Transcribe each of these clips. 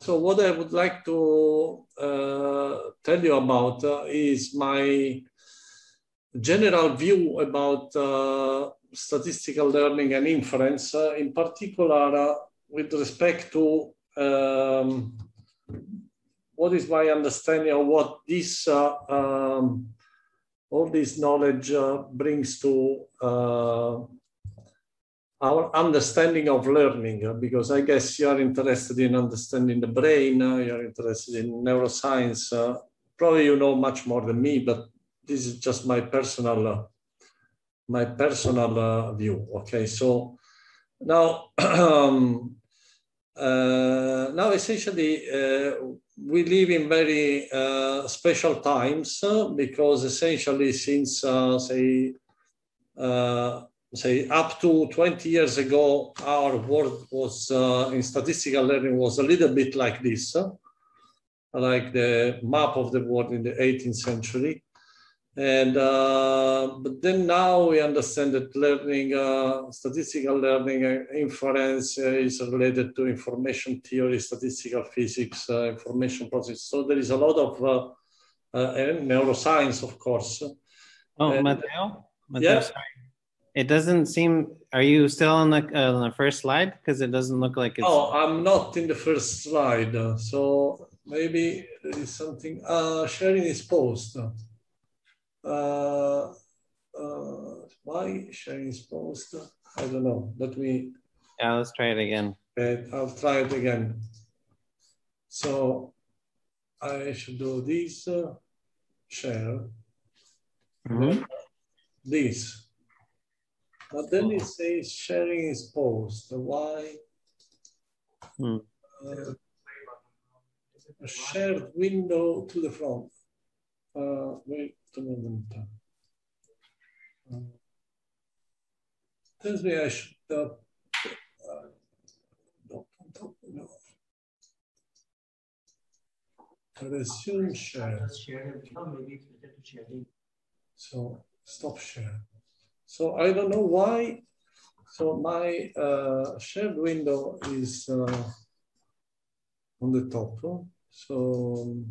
So what I would like to tell you about is my general view about statistical learning and inference, in particular with respect to what is my understanding of what this all this knowledge brings to our understanding of learning, because I guess you are interested in understanding the brain, you're interested in neuroscience. Probably you know much more than me, but this is just my personal view. Okay, so now, now essentially we live in very special times because essentially since say up to 20 years ago, our world was in statistical learning was a little bit like this, like the map of the world in the 18th century. And but then now we understand that learning, statistical learning, inference is related to information theory, statistical physics, information process. So there is a lot of neuroscience, of course. Oh, and, Matteo, yeah. Sorry. It doesn't seem. Are you still on the first slide? Because it doesn't look like it's. Oh, I'm not in the first slide. So maybe there is something. Sharing is paused. Why sharing is paused? I don't know. Let me. Yeah, let's try it again. Okay, I'll try it again. So I should do this. Share. Mm-hmm. This. But then it says sharing is paused. Why? A shared window to the front. Wait a moment. Tells me I should. No. Resume share. So stop share. So I don't know why. So my shared window is on the top. So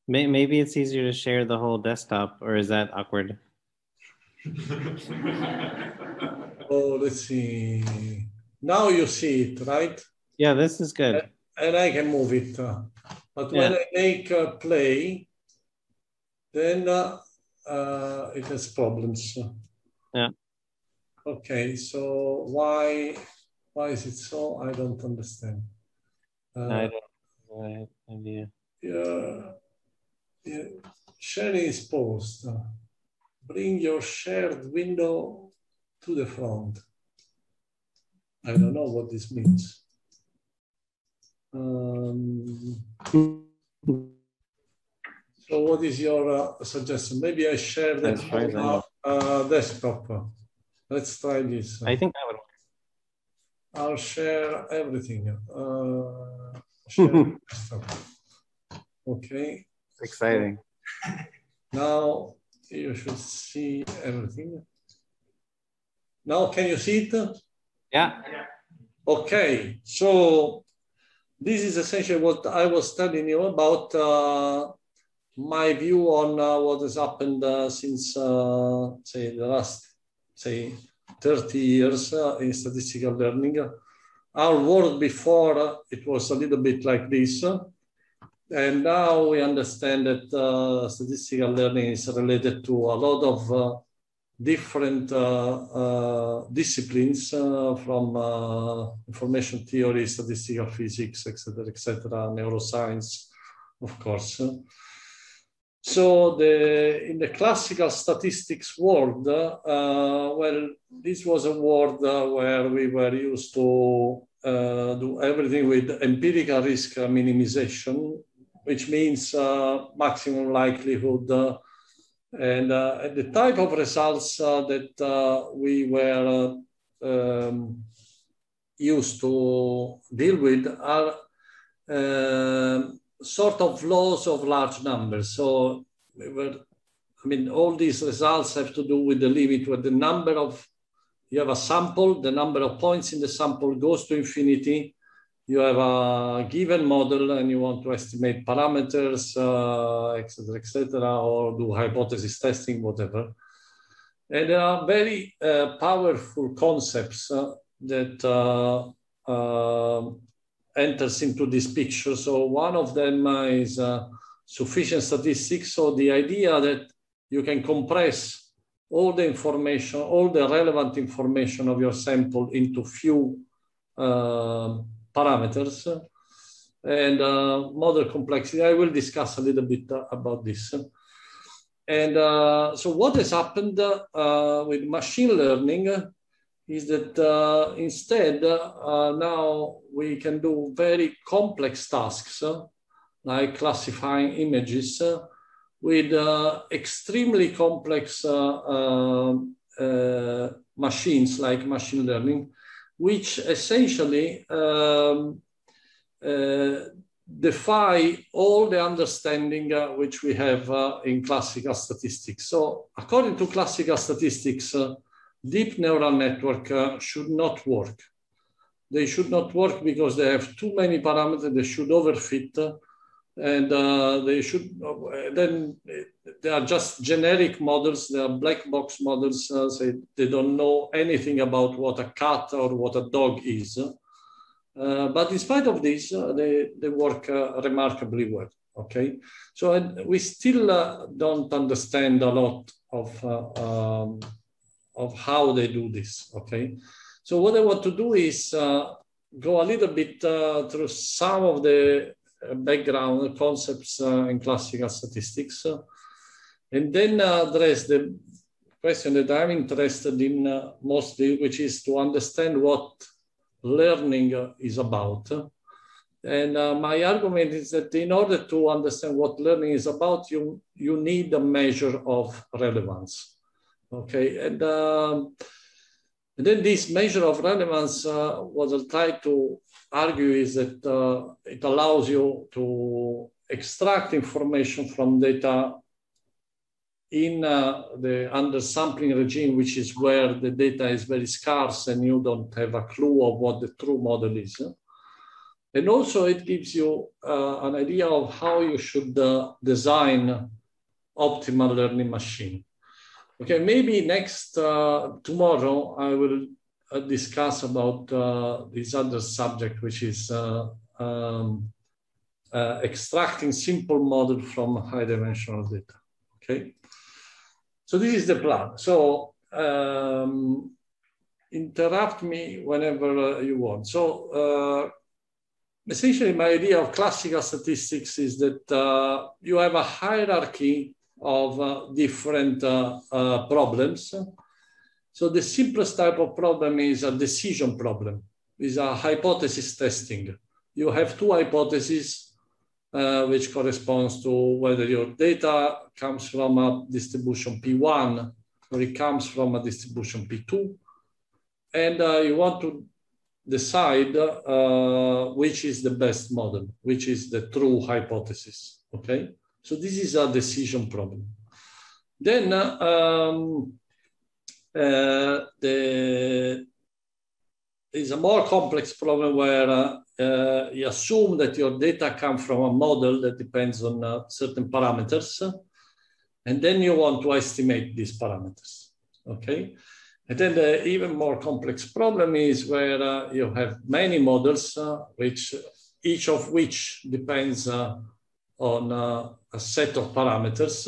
maybe it's easier to share the whole desktop, or is that awkward? Oh, let's see. Now you see it, right? Yeah, this is good. And I can move it. But when I make play, then it has problems. Yeah. Okay, so why is it so? I don't understand. I don't have idea. Yeah. Sharing is paused. Bring your shared window to the front. I don't know what this means. So what is your suggestion? Maybe I share the desktop. Let's try this. I think that would work. I'll share everything. Share desktop. Okay. It's exciting. So now you should see everything. Now can you see it? Yeah. Okay. So this is essentially what I was telling you about my view on what has happened since, say, the last, say, 30 years in statistical learning. Our world before, it was a little bit like this. And now we understand that statistical learning is related to a lot of different disciplines from information theory, statistical physics, etc., neuroscience, of course. So in the classical statistics world, well, this was a world where we were used to do everything with empirical risk minimization, which means maximum likelihood and the type of results that we were used to deal with are sort of laws of large numbers. So all these results have to do with the limit where the number of, you have a sample, the number of points in the sample goes to infinity, you have a given model and you want to estimate parameters, et cetera, or do hypothesis testing, whatever. And there are very powerful concepts that enters into this picture. So one of them is sufficient statistics. So the idea that you can compress all the information, all the relevant information of your sample into few parameters and model complexity. I will discuss a little bit about this. And so what has happened with machine learning is that instead now we can do very complex tasks like classifying images with extremely complex machines like machine learning, which essentially defy all the understanding which we have in classical statistics. So according to classical statistics, deep neural network should not work. They should not work because they have too many parameters, they should overfit, and then they are just generic models, they are black box models, so they don't know anything about what a cat or what a dog is. But in spite of this, they work remarkably well, okay? So we still don't understand a lot of how they do this, okay? So what I want to do is go a little bit through some of the background concepts in classical statistics, and then address the question that I'm interested in mostly, which is to understand what learning is about. And my argument is that in order to understand what learning is about, you need a measure of relevance. Okay, and then this measure of relevance, what I'll try to argue is that it allows you to extract information from data in the undersampling regime, which is where the data is very scarce and you don't have a clue of what the true model is. And also it gives you an idea of how you should design optimal learning machine. Okay, maybe next, tomorrow, I will discuss about this other subject, which is extracting simple model from high dimensional data, okay? So this is the plan. So interrupt me whenever you want. So essentially my idea of classical statistics is that you have a hierarchy of different problems. So the simplest type of problem is a decision problem, is a hypothesis testing. You have two hypotheses which corresponds to whether your data comes from a distribution P1 or it comes from a distribution P2. And you want to decide which is the best model, which is the true hypothesis, okay? So this is a decision problem. Then there is a more complex problem where you assume that your data come from a model that depends on certain parameters, and then you want to estimate these parameters, okay? And then the even more complex problem is where you have many models, each of which depends on a set of parameters,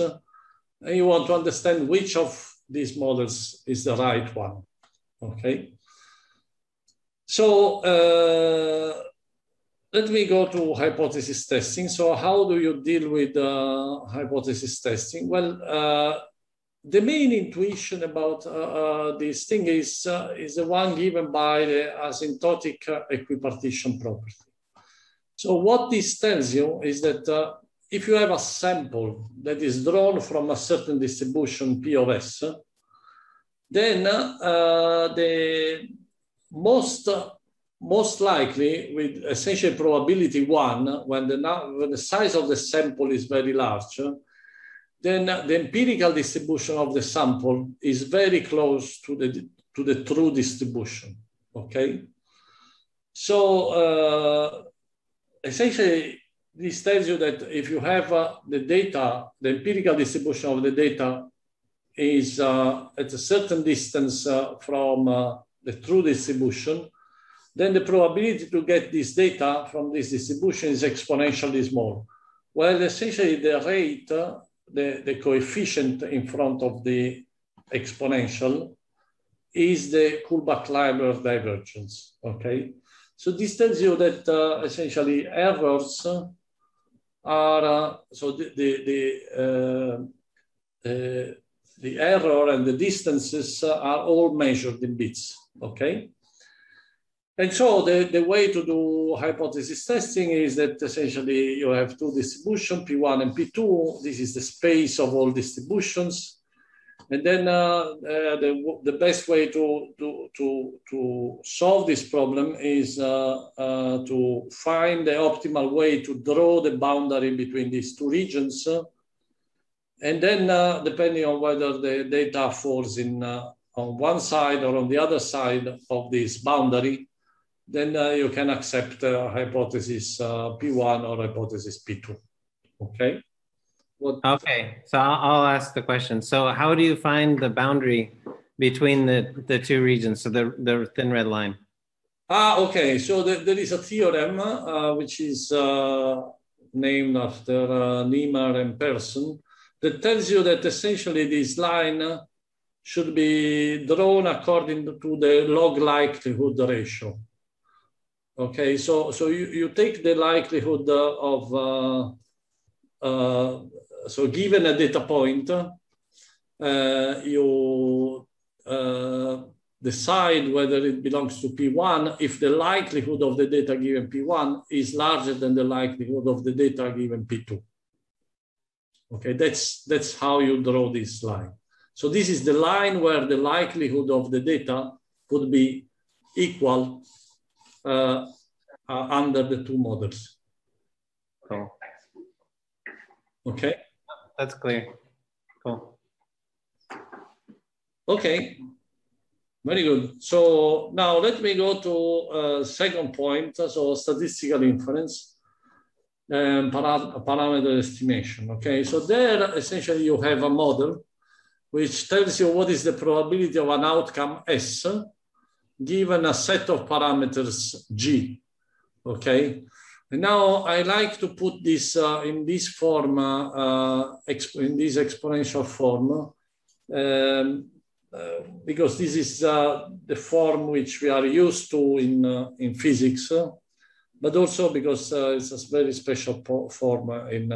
and you want to understand which of these models is the right one, okay? So let me go to hypothesis testing. So how do you deal with hypothesis testing? Well, the main intuition about this thing is the one given by the asymptotic equipartition property. So what this tells you is that if you have a sample that is drawn from a certain distribution P of S, then the most likely, with essentially probability 1, when the size of the sample is very large, then the empirical distribution of the sample is very close to the true distribution, okay? So essentially, this tells you that if you have the data, the empirical distribution of the data is at a certain distance from the true distribution, then the probability to get this data from this distribution is exponentially small. Well, essentially the rate, the coefficient in front of the exponential is the Kullback-Leibler divergence, okay? So this tells you that essentially errors are, so the error and the distances are all measured in bits, okay? And so the way to do hypothesis testing is that essentially you have two distributions, P1 and P2. This is the space of all distributions. And then the best way to solve this problem is to find the optimal way to draw the boundary between these two regions. And then depending on whether the data falls in on one side or on the other side of this boundary, then you can accept hypothesis P1 or hypothesis P2, okay? Okay, so I'll ask the question. So how do you find the boundary between the two regions, so the thin red line? Okay, so there is a theorem which is named after Niemeyer and Persson that tells you that essentially this line should be drawn according to the log likelihood ratio. Okay, so you take the likelihood of so given a data point, you decide whether it belongs to P1 if the likelihood of the data given P1 is larger than the likelihood of the data given P2. Okay, that's how you draw this line. So this is the line where the likelihood of the data would be equal under the two models. Cool. Okay. That's clear. Cool. Okay. Very good. So now let me go to second point. So statistical inference and parameter estimation. Okay. So there essentially you have a model which tells you what is the probability of an outcome S given a set of parameters G. Okay. And now I like to put this in this form, in this exponential form, because this is the form which we are used to in physics, but also because it's a very special form in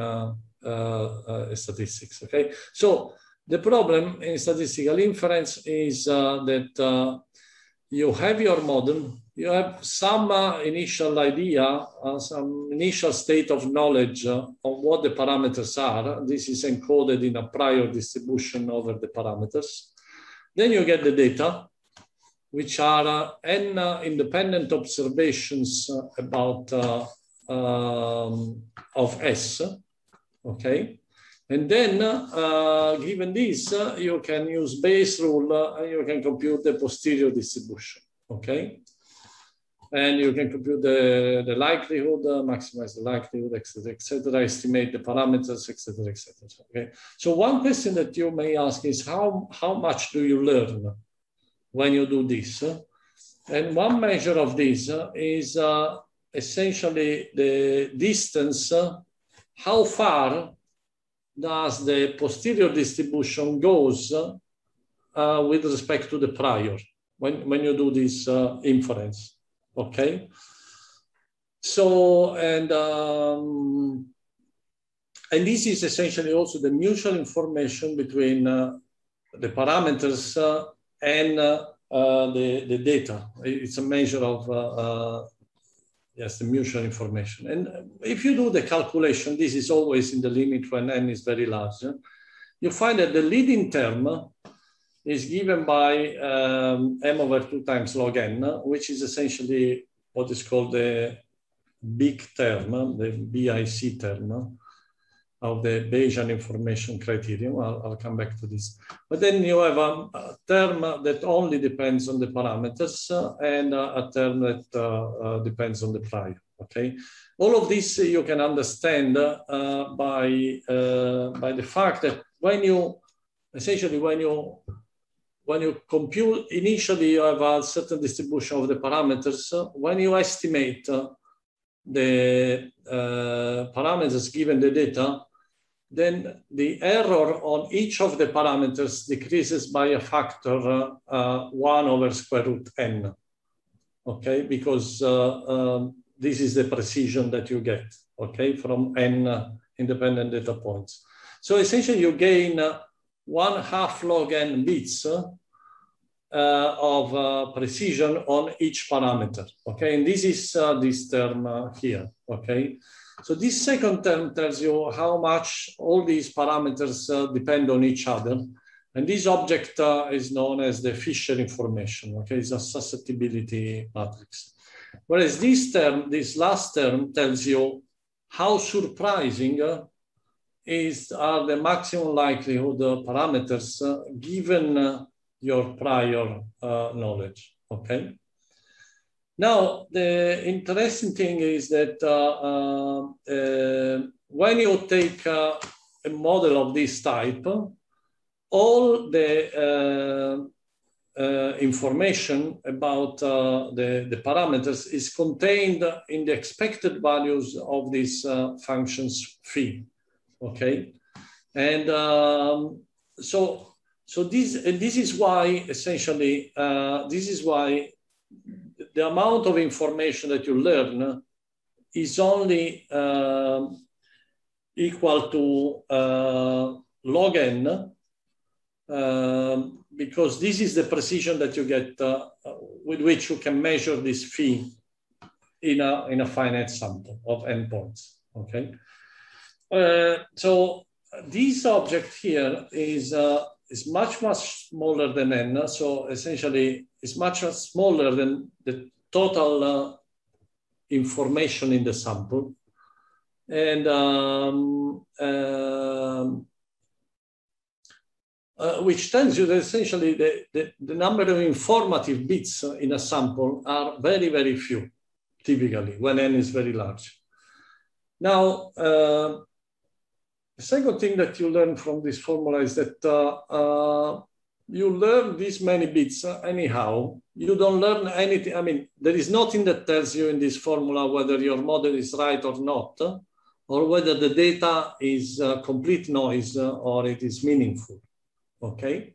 statistics. Okay, so the problem in statistical inference is that you have your model. You have some initial idea, some initial state of knowledge of what the parameters are. This is encoded in a prior distribution over the parameters. Then you get the data, which are n independent observations about of S, okay? And then, given this, you can use Bayes' rule and you can compute the posterior distribution, okay? And you can compute the likelihood, maximize the likelihood, et cetera, estimate the parameters, et cetera, okay? So one question that you may ask is how much do you learn when you do this? And one measure of this is essentially the distance, how far does the posterior distribution goes with respect to the prior when you do this inference. Okay, so and this is essentially also the mutual information between the parameters and the data. It's a measure of yes, the mutual information. And if you do the calculation, this is always in the limit when n is very large. You find that the leading term is given by m over 2 times log n, which is essentially what is called the big term, the BIC term. of the Bayesian information criterion. I'll come back to this. But then you have a term that only depends on the parameters and a term that depends on the prior. Okay, all of this you can understand by the fact that when you essentially when you compute, initially you have a certain distribution of the parameters. When you estimate the parameters given the data, then the error on each of the parameters decreases by a factor 1 over square root n. Okay, because this is the precision that you get, okay, from n independent data points. So essentially you gain 1/2 log n bits of precision on each parameter, okay? And this is this term here, okay? So this second term tells you how much all these parameters depend on each other. And this object is known as the Fisher information, okay? It's a susceptibility matrix. Whereas this term, this last term, tells you how surprising are the maximum likelihood parameters given your prior knowledge, okay? Now, the interesting thing is that when you take a model of this type, all the information about the parameters is contained in the expected values of these functions phi, okay? And so this is why essentially, this is why the amount of information that you learn is only equal to log n, because this is the precision that you get with which you can measure this phi in a finite sample of n points, okay? So this object here is much smaller than n, so essentially it's much smaller than the total information in the sample, and which tells you that essentially the number of informative bits in a sample are very, very few, typically, when n is very large. Now, the second thing that you learn from this formula is that you learn this many bits anyhow. You don't learn anything. I mean, there is nothing that tells you in this formula whether your model is right or not, or whether the data is complete noise or it is meaningful, okay?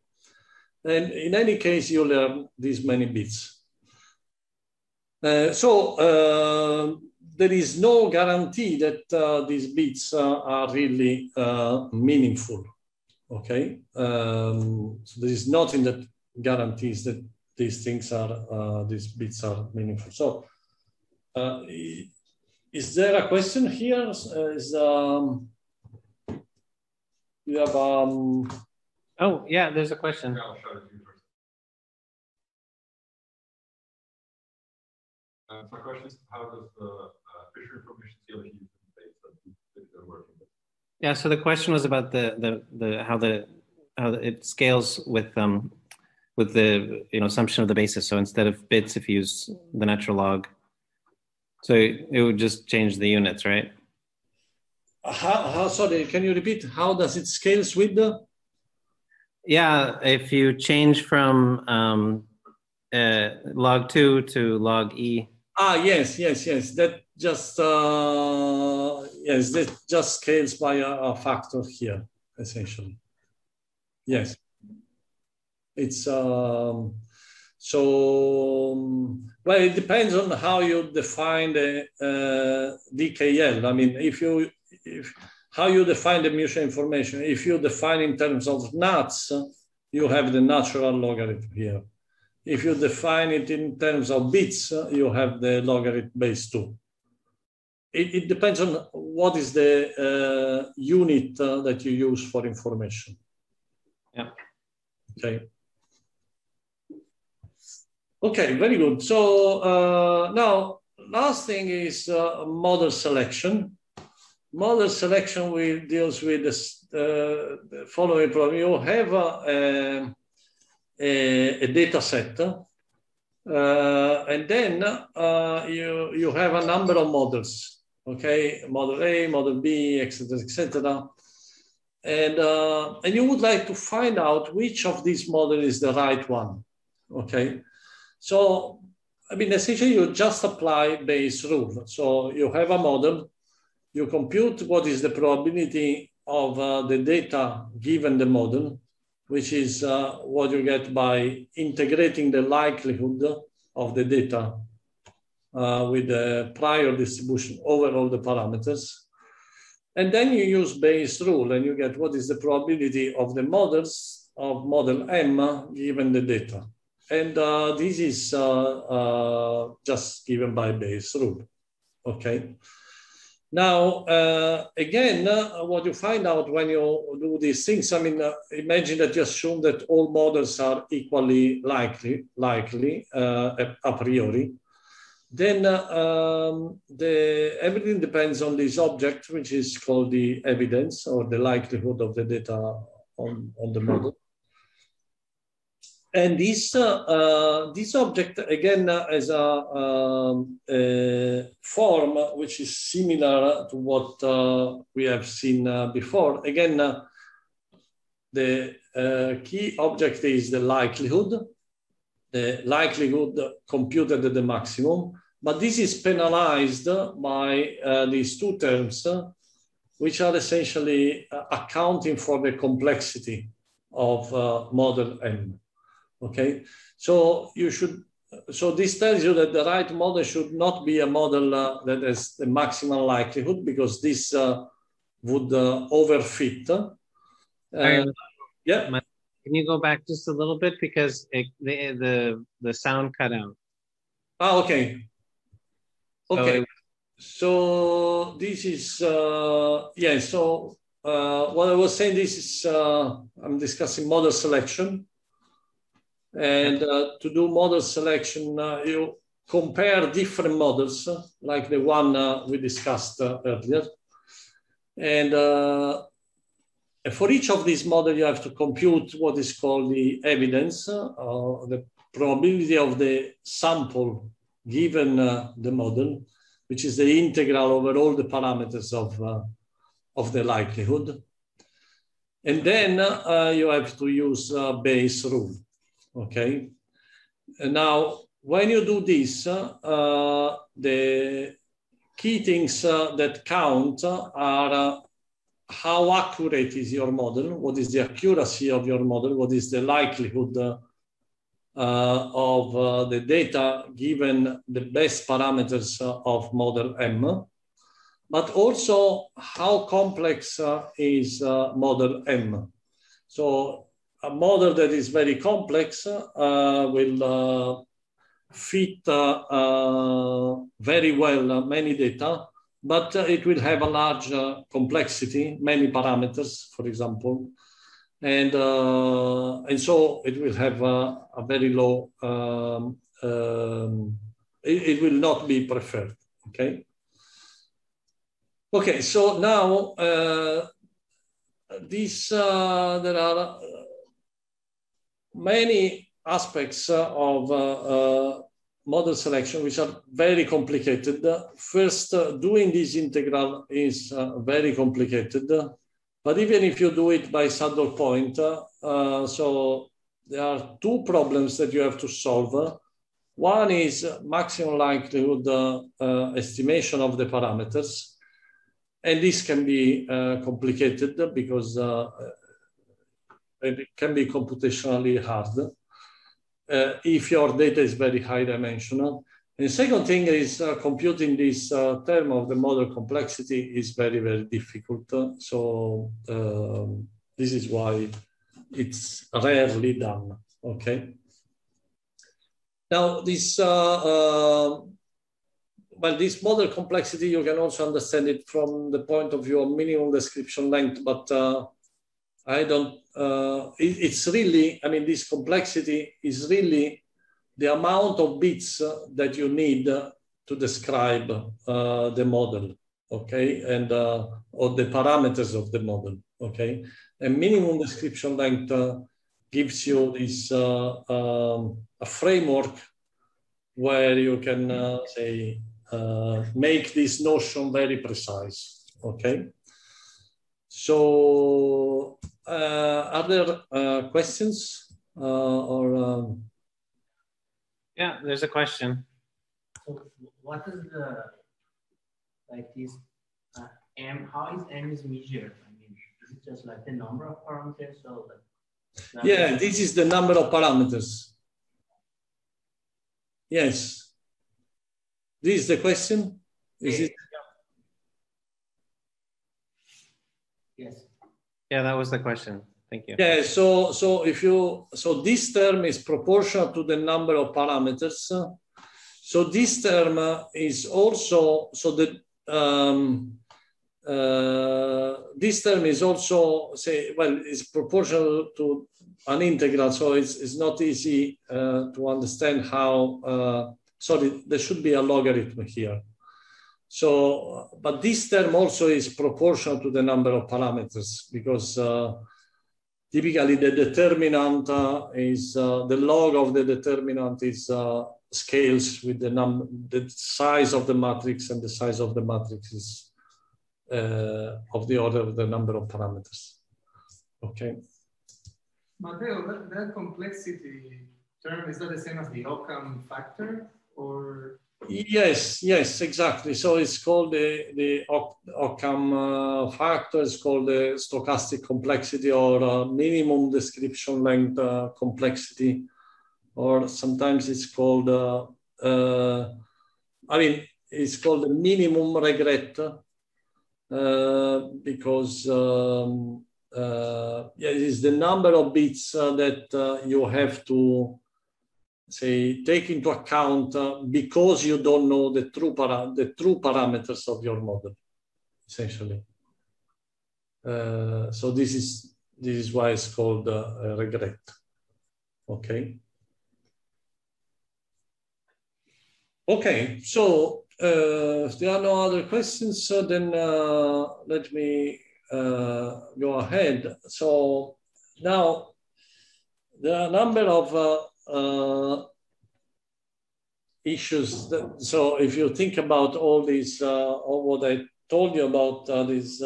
And in any case, you learn these many bits. There is no guarantee that these bits are really meaningful, okay? So there is nothing that guarantees that these things are, these bits are meaningful. So is there a question here? You have, oh, yeah, there's a question. My question is, how does the Fisher information scale use that they're working with? Yeah, so the question was about how it scales with the assumption of the basis. So instead of bits, if you use the natural log, so it would just change the units, right? Sorry, can you repeat? How does it scales with the? Yeah, if you change from log 2 to log e. Yes. That just that just scales by a factor here, essentially. Yes, it's so. Well, it depends on how you define the DKL. I mean, how you define the mutual information. If you define in terms of nuts, you have the natural logarithm here. If you define it in terms of bits, you have the logarithm base 2. It depends on what is the unit that you use for information. Yeah. Okay. Okay, very good. So now, last thing is model selection. model selection deals with this, the following problem. You have a data set, and then you have a number of models. Okay, model A, model B, etc., etc. And you would like to find out which of these models is the right one. Okay, so I mean, essentially, you just apply Bayes' rule. So you have a model, you compute what is the probability of the data given the model, which is what you get by integrating the likelihood of the data with the prior distribution over all the parameters. And then you use Bayes' rule and you get what is the probability of the models of model M given the data. And this is just given by Bayes' rule, okay? Now, again, what you find out when you do these things, I mean, imagine that you assume that all models are equally likely a priori. Then everything depends on this object, which is called the evidence or the likelihood of the data on the model. And this object, again, has a form which is similar to what we have seen before. Again, the key object is the likelihood computed at the maximum, but this is penalized by these two terms, which are essentially accounting for the complexity of model M. Okay, so this tells you that the right model should not be a model that has the maximum likelihood, because this would overfit. Yeah. Can you go back just a little bit, because the sound cut out? Ah, okay. Okay. So this is yeah. So what I was saying, this is I'm discussing model selection. And to do model selection, you compare different models, like the one we discussed earlier. And for each of these models, you have to compute what is called the evidence, the probability of the sample given the model, which is the integral over all the parameters of the likelihood. And then you have to use Bayes' rule. Okay. And now, when you do this, the key things that count are how accurate is your model, what is the accuracy of your model, what is the likelihood of the data given the best parameters of model M, but also how complex is model M. So a model that is very complex will fit very well many data, but it will have a large complexity, many parameters, for example, and so it will have a very low. It will not be preferred. Okay. Okay. So now there are many aspects of model selection which are very complicated. First, doing this integral is very complicated, but even if you do it by saddle point, so there are two problems that you have to solve. One is maximum likelihood estimation of the parameters, and this can be complicated because it can be computationally hard if your data is very high dimensional. And the second thing is computing this term of the model complexity is very, very difficult. So this is why it's rarely done, okay? Now this, this model complexity, you can also understand it from the point of view of minimum description length, but I don't, it's really, I mean, this complexity is really the amount of bits that you need to describe the model, okay, and or the parameters of the model, okay. And minimum description length gives you this a framework where you can say make this notion very precise, okay. So are there questions or? Yeah, there's a question. So what is the, like this, M, how is M is measured? I mean, is it just like the number of parameters? So like, yeah, this is the number of parameters. Yes. This is the question? Is it? Yes. Yeah, that was the question. Thank you. Yeah, so this term is proportional to the number of parameters. So this term is also, so that this term is also, say, well, it's proportional to an integral, so it's not easy to understand how, sorry, there should be a logarithm here. So, but this term also is proportional to the number of parameters, because typically the determinant is, the log of the determinant is scales with the size of the matrix, and the size of the matrix is of the order of the number of parameters. Okay. Matteo, that complexity term, is that the same as the Occam factor, or? Yes, exactly. So it's called the Occam factor. It's called the stochastic complexity, or minimum description length complexity, or sometimes it's called, I mean, it's called the minimum regret because it is the number of bits that you have to, say, take into account because you don't know the true parameters of your model, essentially. So this is why it's called regret. Okay. Okay. So if there are no other questions, then let me go ahead. So now there are a number of issues. So if you think about all these, all what I told you about these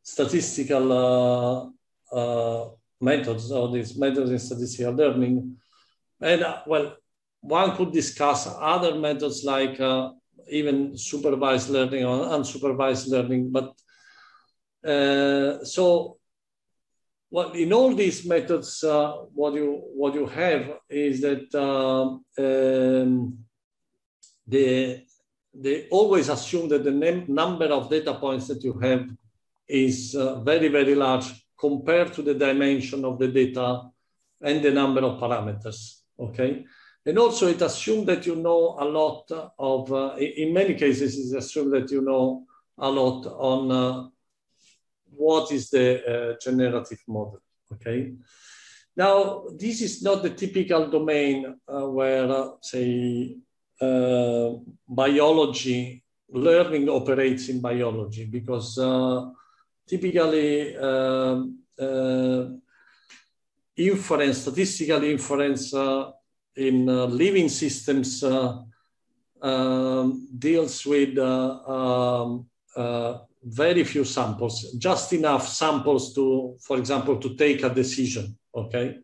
statistical methods, or these methods in statistical learning, and well, one could discuss other methods like even supervised learning or unsupervised learning. But so, well, in all these methods, what you have is that they always assume that the number of data points that you have is very, very large compared to the dimension of the data and the number of parameters. Okay, and also it assumes that you know a lot of. In many cases, it's assumed that you know a lot on. What is the generative model, okay? Now, this is not the typical domain where, say, biology, learning operates in biology, because typically inference, statistical inference in living systems deals with very few samples, just enough samples to, for example, to take a decision, okay?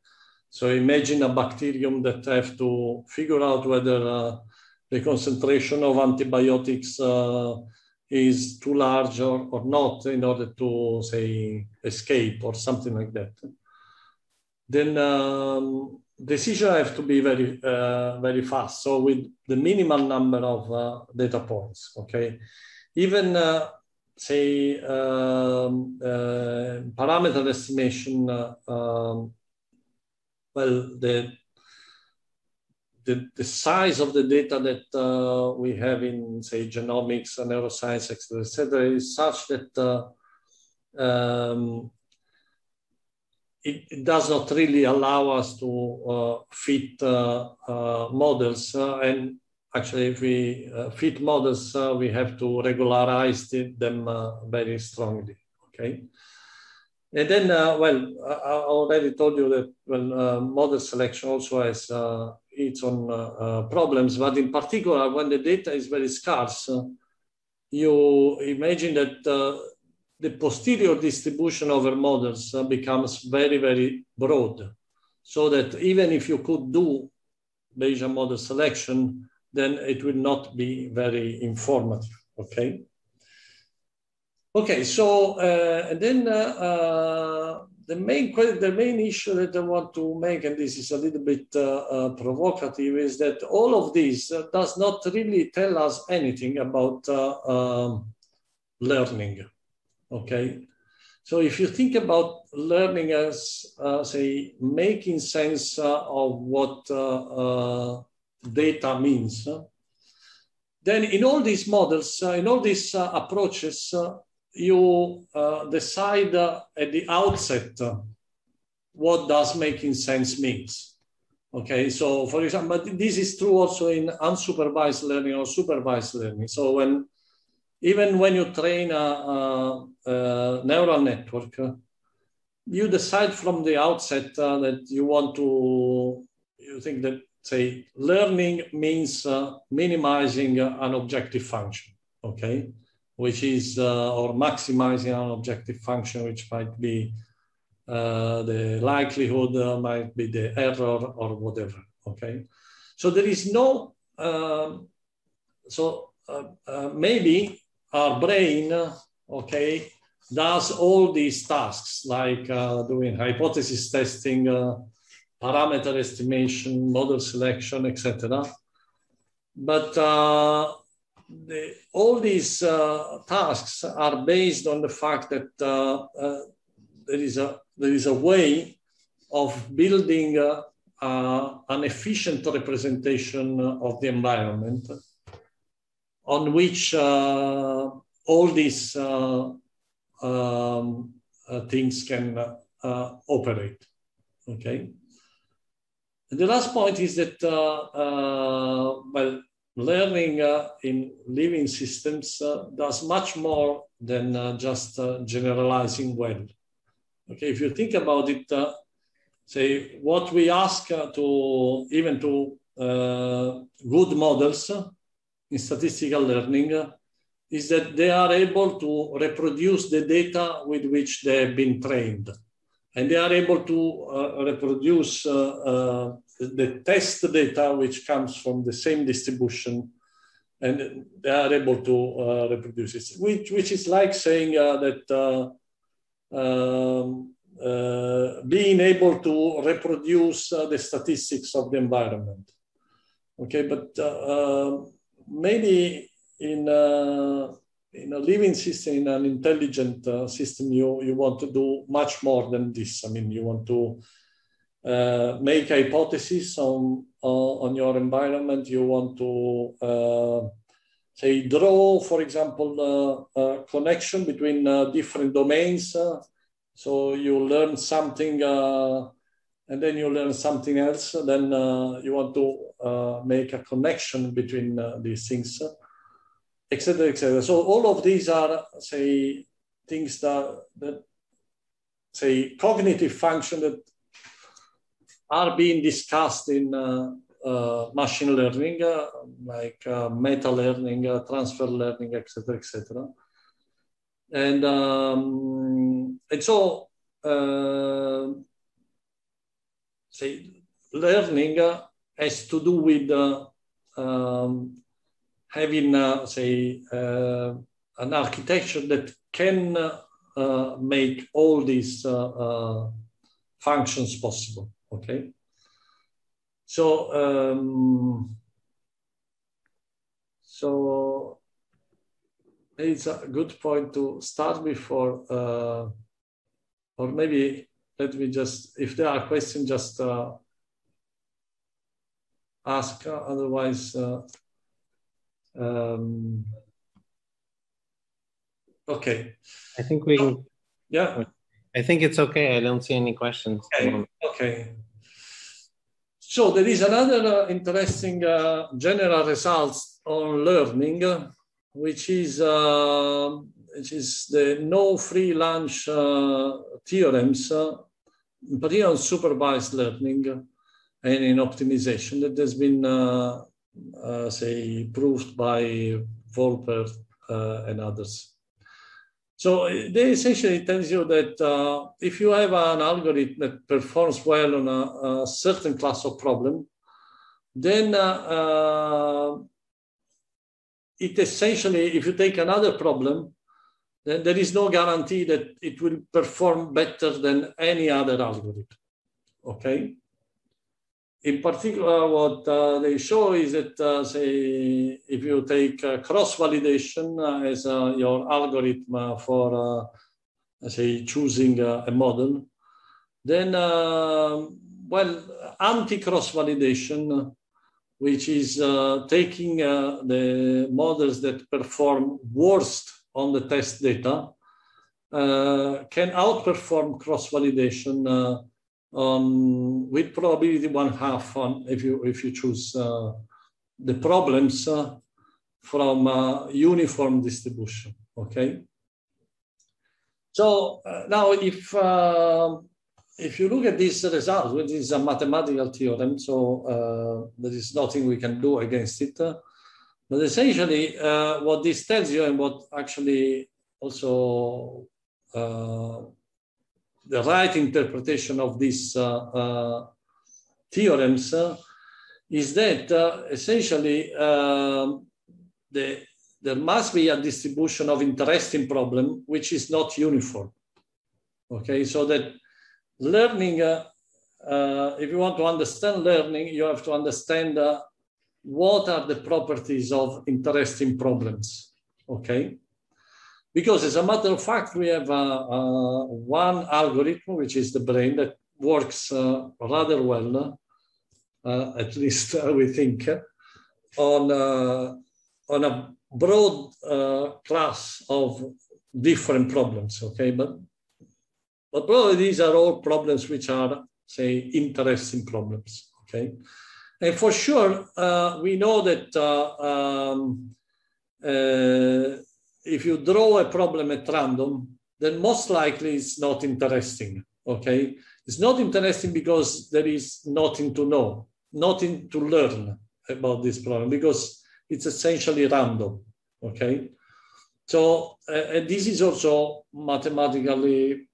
So imagine a bacterium that have to figure out whether the concentration of antibiotics is too large or not in order to, say, escape or something like that. Then decisions have to be very, very fast. So with the minimal number of data points, okay? Even say parameter estimation, well, the size of the data that we have in, say, genomics and neuroscience, etc., is such that it does not really allow us to fit models. And actually, if we fit models, we have to regularize them very strongly, okay? And then, well, I already told you that model selection also has its own problems, but in particular, when the data is very scarce, you imagine that the posterior distribution over models becomes very, very broad. So that even if you could do Bayesian model selection, then it will not be very informative, okay? Okay, so and then the main issue that I want to make, and this is a little bit provocative, is that all of this does not really tell us anything about learning, okay? So if you think about learning as, say, making sense of what data means, then in all these models, in all these approaches, you decide at the outset what does making sense means. Okay, so for example, but this is true also in unsupervised learning or supervised learning. So even when you train a neural network, you decide from the outset that you think that, say, learning means minimizing an objective function, okay? Which is, or maximizing an objective function, which might be the likelihood, might be the error or whatever, okay? So there is no, maybe our brain, okay, does all these tasks like doing hypothesis testing, parameter estimation, model selection, etc. But all these tasks are based on the fact that there is a way of building an efficient representation of the environment on which all these things can operate, okay? And the last point is that, well, learning in living systems does much more than just generalizing well. Okay, if you think about it, say what we ask even to good models in statistical learning is that they are able to reproduce the data with which they have been trained. And they are able to reproduce the test data which comes from the same distribution, and they are able to reproduce it, which is like saying that being able to reproduce the statistics of the environment. Okay, but maybe in a living system, in an intelligent system, you want to do much more than this. I mean, you want to make hypotheses on your environment. You want to, say, draw, for example, a connection between different domains. So you learn something and then you learn something else. Then you want to make a connection between these things, etc., etc. So all of these are, say, things that say, cognitive function that are being discussed in machine learning, like meta learning, transfer learning, etc., etc. And so, say, learning has to do with having, say, an architecture that can make all these functions possible. Okay. So, so it's a good point to start before, or maybe let me just, if there are questions, just ask. Otherwise, okay. I think we can. Yeah. I think it's okay. I don't see any questions. Okay. Okay. So there is another interesting general results on learning, which is the no free lunch theorems, particularly on supervised learning and in optimization, that has been, say, proved by Volper and others. So they essentially tells you that if you have an algorithm that performs well on a certain class of problem, then it essentially, if you take another problem, then there is no guarantee that it will perform better than any other algorithm, okay? In particular, what they show is that, say, if you take cross-validation as your algorithm for, say, choosing a model, then, well, anti-cross-validation, which is taking the models that perform worst on the test data, can outperform cross-validation with probability 1/2 on if you choose the problems from uniform distribution. Okay. So now, if you look at this result, which is a mathematical theorem, so there is nothing we can do against it. But essentially, what this tells you, and what actually also the right interpretation of these theorems is that essentially there must be a distribution of interesting problem which is not uniform. Okay, so that learning, if you want to understand learning, you have to understand what are the properties of interesting problems. Okay. Because as a matter of fact, we have one algorithm, which is the brain, that works rather well, at least we think, on a broad class of different problems, okay? But probably these are all problems which are, say, interesting problems, okay? And for sure, we know that if you draw a problem at random, then most likely it's not interesting, okay? It's not interesting because there is nothing to know, nothing to learn about this problem, because it's essentially random, okay? So, and this is also mathematically,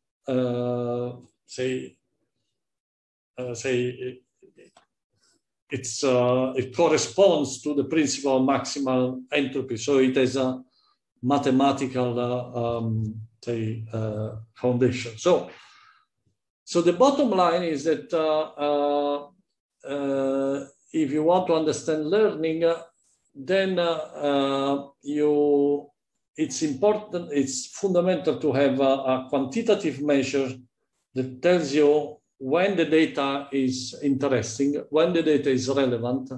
it corresponds to the principle of maximal entropy. So it has a mathematical foundation. So the bottom line is that if you want to understand learning, then it's important, it's fundamental to have a quantitative measure that tells you when the data is interesting, when the data is relevant,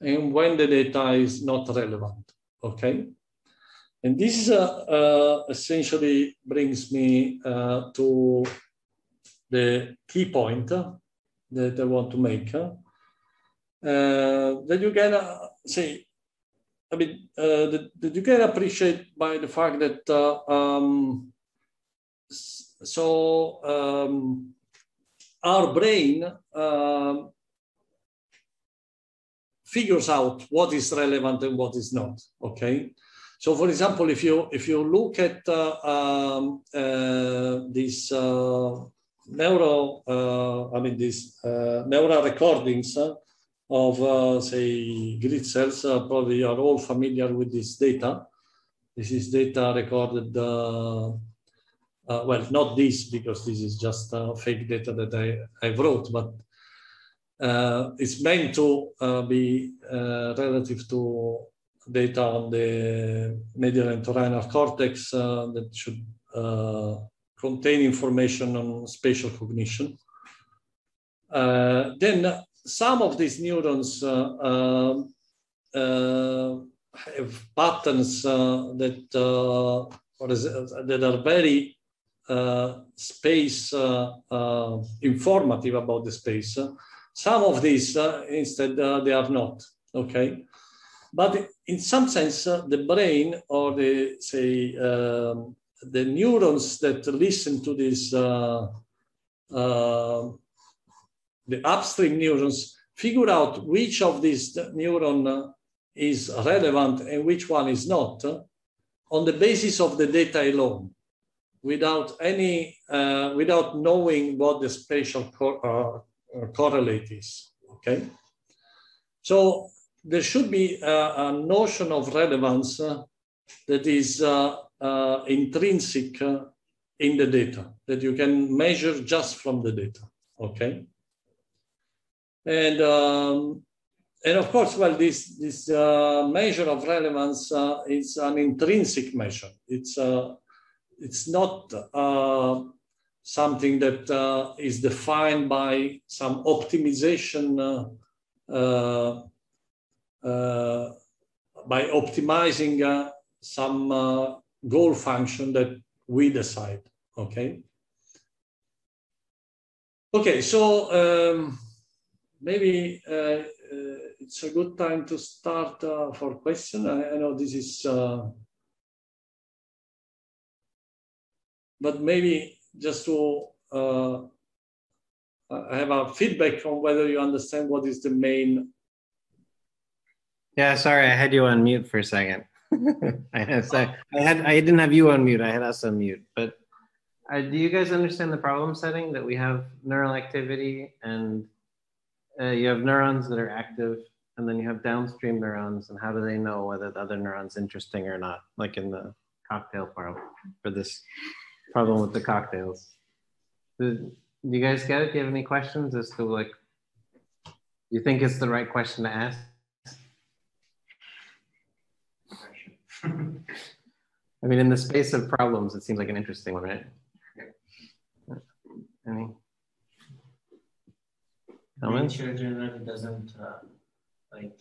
and when the data is not relevant, okay? And this essentially brings me to the key point that I want to make. That you can say, I mean, that you can appreciate by the fact that our brain figures out what is relevant and what is not, okay? So, for example, if you look at these neural recordings of say grid cells, probably you are all familiar with this data. This is data recorded. Well, not this, because this is just fake data that I wrote, but it's meant to be relative to data on the medial and entorhinal cortex that should contain information on spatial cognition. Then some of these neurons have patterns that are very space informative about the space. Some of these, instead, they are not, okay? But in some sense, the brain or the, say, the neurons that listen to this, the upstream neurons, figure out which of these neuron is relevant and which one is not, on the basis of the data alone, without any, without knowing what the spatial correlate is. Okay, so there should be a notion of relevance that is intrinsic in the data, that you can measure just from the data. Okay, and of course, well, this measure of relevance is an intrinsic measure. It's not something that is defined by some optimization, by optimizing some goal function that we decide. Okay. Okay, so maybe it's a good time to start for question. I know this is, but maybe just to have a feedback on whether you understand what is the main. Yeah, sorry, I had you on mute for a second. I didn't have you on mute. I had us on mute. But do you guys understand the problem setting that we have neural activity and you have neurons that are active, and then you have downstream neurons, and how do they know whether the other neuron's interesting or not? Like in the cocktail problem for this problem with the cocktails. Do you guys get it? Do you have any questions as to like, you think it's the right question to ask? I mean, in the space of problems, it seems like an interesting one, right? Any comments? Nature generally doesn't like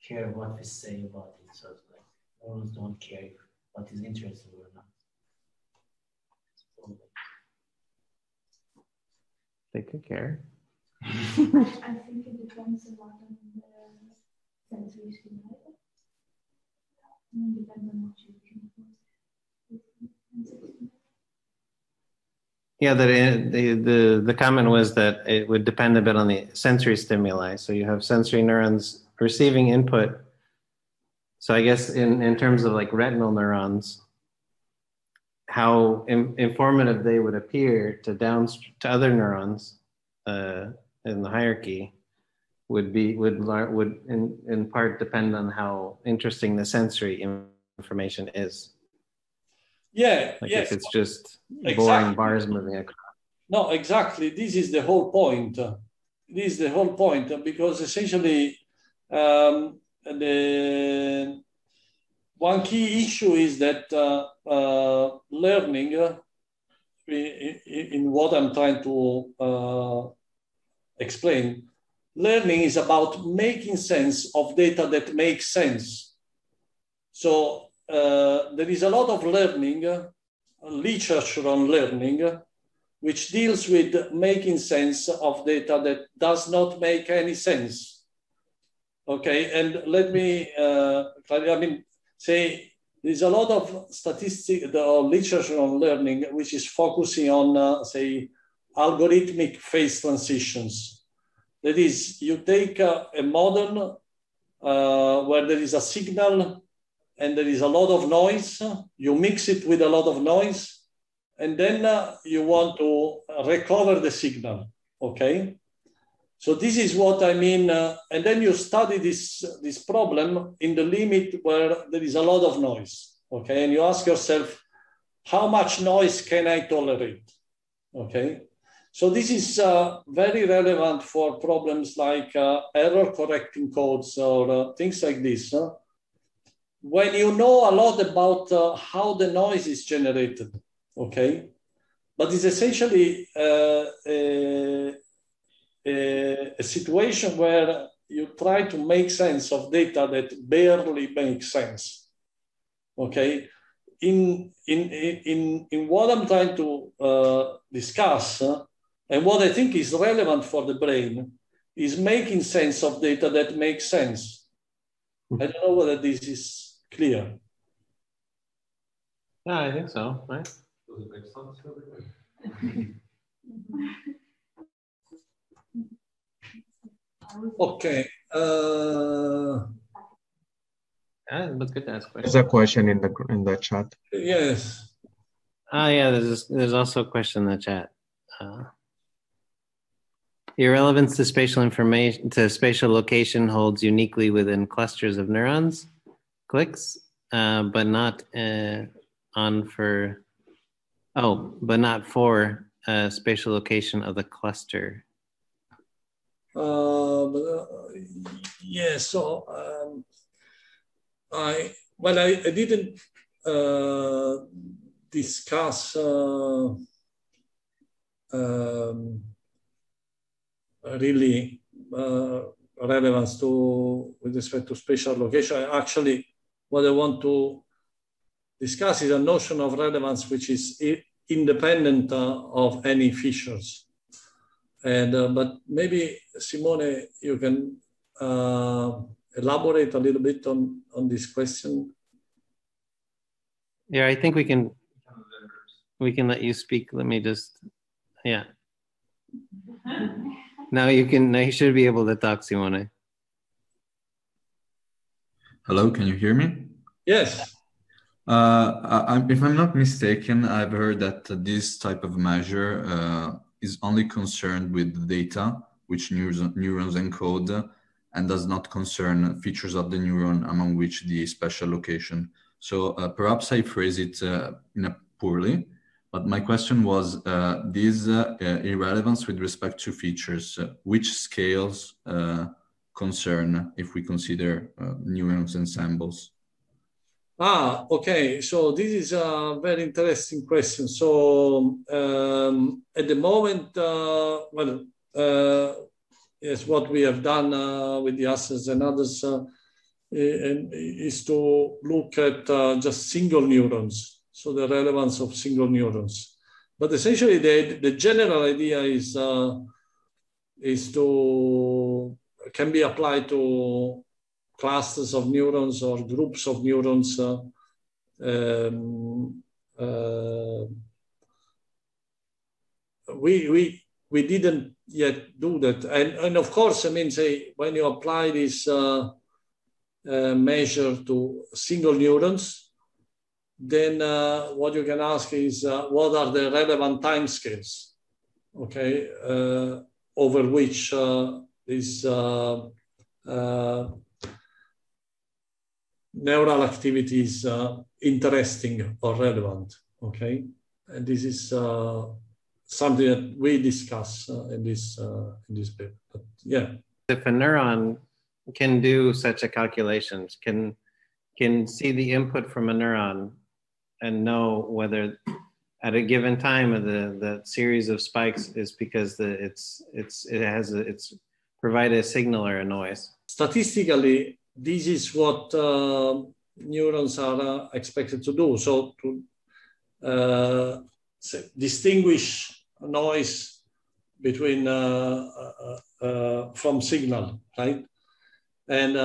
care what we say about it. So it's like neurons don't care what is interesting or not. They could care. I think it depends a lot on the sensory stimuli. It depends on what you can. Yeah, the comment was that it would depend a bit on the sensory stimuli. So you have sensory neurons receiving input. So I guess in terms of like retinal neurons, how informative they would appear to other neurons in the hierarchy would in part depend on how interesting the sensory information is. Yeah, like yes. If it's just Exactly. Boring bars moving across. No, exactly. This is the whole point. This is the whole point because essentially the one key issue is that learning, in what I'm trying to explain, learning is about making sense of data that makes sense. So there is a lot of learning, literature on learning, which deals with making sense of data that does not make any sense. Okay, and let me, say there's a lot of statistics or literature on learning which is focusing on, say, algorithmic phase transitions. That is, you take a model where there is a signal and there is a lot of noise, you mix it with a lot of noise, and then you want to recover the signal, okay? So this is what I mean, and then you study this problem in the limit where there is a lot of noise, okay? And you ask yourself, how much noise can I tolerate, okay? So this is very relevant for problems like error correcting codes or things like this. When you know a lot about how the noise is generated, okay? But it's essentially a situation where you try to make sense of data that barely makes sense, okay? In what I'm trying to discuss, and what I think is relevant for the brain, is making sense of data that makes sense. I don't know whether this is clear. Yeah, I think so, right? Does it make sense to everybody? Okay. Yeah, but good to ask questions. There's a question in the chat. Yes. Yeah, there's also a question in the chat. Irrelevance to spatial information, to spatial location holds uniquely within clusters of neurons, clicks, but not but not for spatial location of the cluster. Yeah, so I didn't discuss really relevance with respect to spatial location. Actually, what I want to discuss is a notion of relevance which is independent of any features. And but maybe Simone, you can elaborate a little bit on this question. Yeah, I think we can let you speak. Let me just, yeah. Now you should be able to talk, Simone. Hello, can you hear me? Yes. If I'm not mistaken, I've heard that this type of measure is only concerned with the data which neurons encode and does not concern features of the neuron among which the spatial location. So perhaps I phrase it poorly, but my question was this irrelevance with respect to features, which scales concern if we consider neurons ensembles? Okay. So this is a very interesting question. So at the moment, yes, what we have done with the assets and others is to look at just single neurons, so the relevance of single neurons. But essentially, the general idea can be applied to clusters of neurons or groups of neurons. We didn't yet do that, and of course, I mean, say when you apply this measure to single neurons, then what you can ask is what are the relevant timescales, okay, over which this neural activity is interesting or relevant, okay? And this is something that we discuss in this paper. But yeah. If a neuron can do such a calculation, can see the input from a neuron and know whether at a given time of the series of spikes is because it's provided a signal or a noise. Statistically, this is what neurons are expected to do. So to distinguish noise between from signal, right? And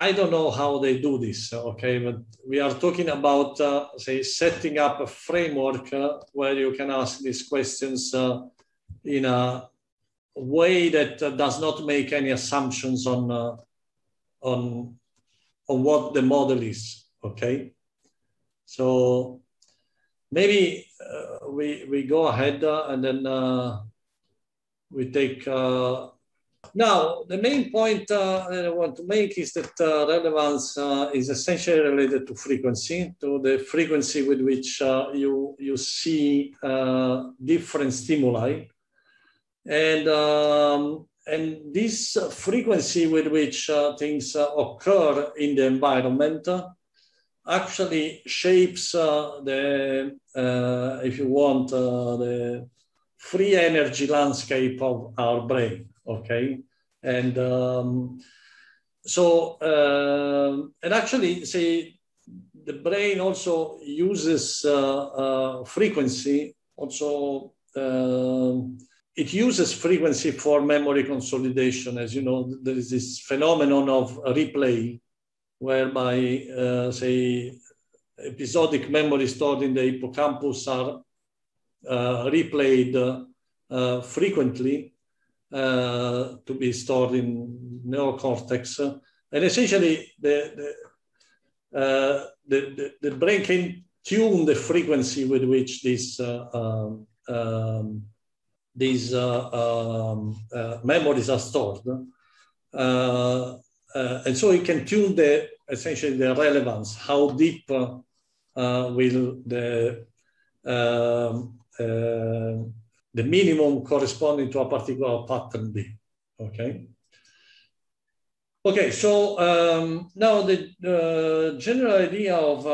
I don't know how they do this, okay? But we are talking about, say, setting up a framework where you can ask these questions in a way that does not make any assumptions on what the model is, okay? So maybe we go ahead and then we take... Now, the main point that I want to make is that relevance is essentially related to frequency, to the frequency with which you see different stimuli. And this frequency with which things occur in the environment actually shapes if you want, the free energy landscape of our brain, okay? And and actually, say, the brain also uses frequency also it uses frequency for memory consolidation. As you know, there is this phenomenon of replay, whereby, say, episodic memory stored in the hippocampus are replayed frequently to be stored in neocortex. And essentially, the brain can tune the frequency with which these memories are stored. And so it can tune essentially the relevance, how deep will the minimum corresponding to a particular pattern be, okay? Okay, so now the general idea of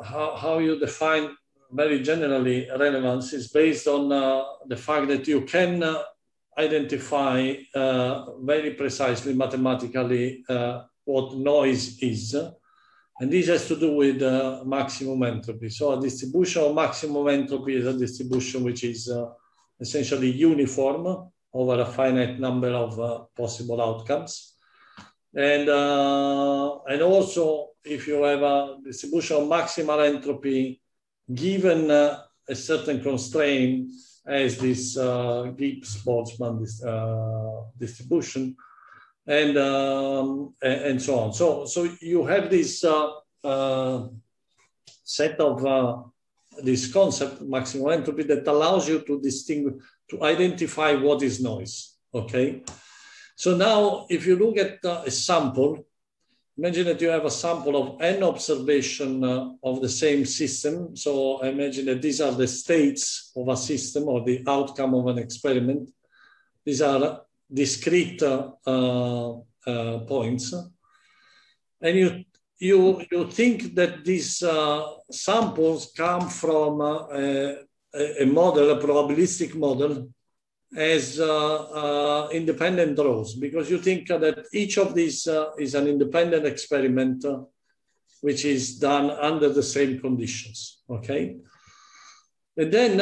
how you define very generally relevance is based on the fact that you can identify very precisely mathematically what noise is. And this has to do with maximum entropy. So a distribution of maximum entropy is a distribution which is essentially uniform over a finite number of possible outcomes. And also, if you have a distribution of maximal entropy given a certain constraint as this Gibbs-Boltzmann distribution, and so on. So you have this set of this concept, maximum entropy, that allows you to distinguish, to identify what is noise, okay? So now, if you look at a sample, imagine that you have a sample of n observation of the same system. So I imagine that these are the states of a system or the outcome of an experiment. These are discrete points. And you think that these samples come from a model, a probabilistic model, as independent rows, because you think that each of these is an independent experiment which is done under the same conditions, okay? And then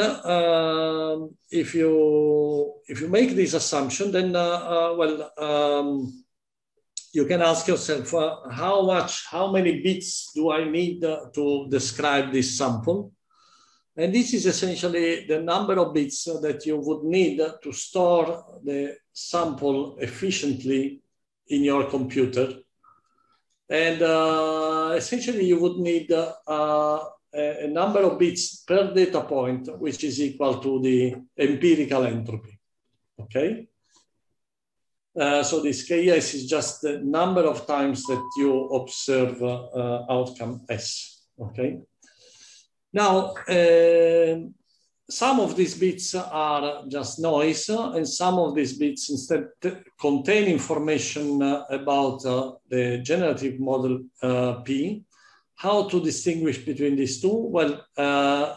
if you make this assumption, then you can ask yourself, how many bits do I need to describe this sample? And this is essentially the number of bits that you would need to store the sample efficiently in your computer. And essentially you would need a number of bits per data point, which is equal to the empirical entropy, okay? So this Ks is just the number of times that you observe outcome S, okay? Now, some of these bits are just noise, and some of these bits instead contain information about the generative model P. How to distinguish between these two? Well,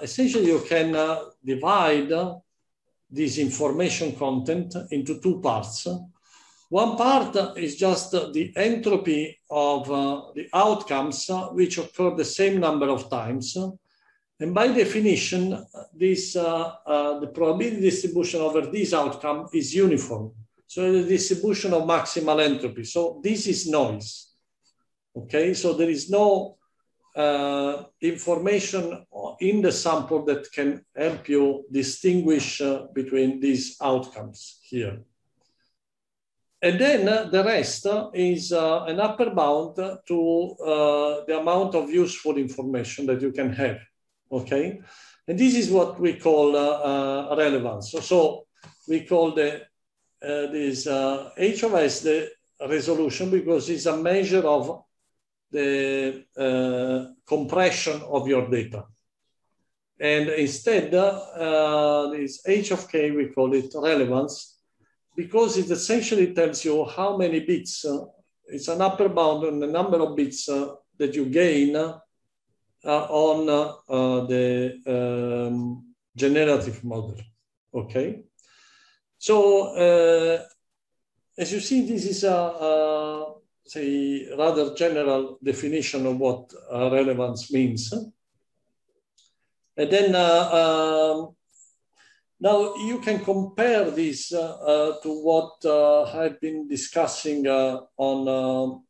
essentially you can divide this information content into two parts. One part is just the entropy of the outcomes which occur the same number of times. And by definition, this, the probability distribution over this outcome is uniform. So the distribution of maximal entropy. So this is noise, okay? So there is no information in the sample that can help you distinguish between these outcomes here. And then the rest is an upper bound to the amount of useful information that you can have. Okay, and this is what we call relevance. So we call this H of S the resolution, because it's a measure of the compression of your data. And instead, this H of K, we call it relevance, because it essentially tells you how many bits, it's an upper bound on the number of bits that you gain on the generative model, okay? So, as you see, this is a say, rather general definition of what relevance means. And then Now you can compare this to what I've been discussing on,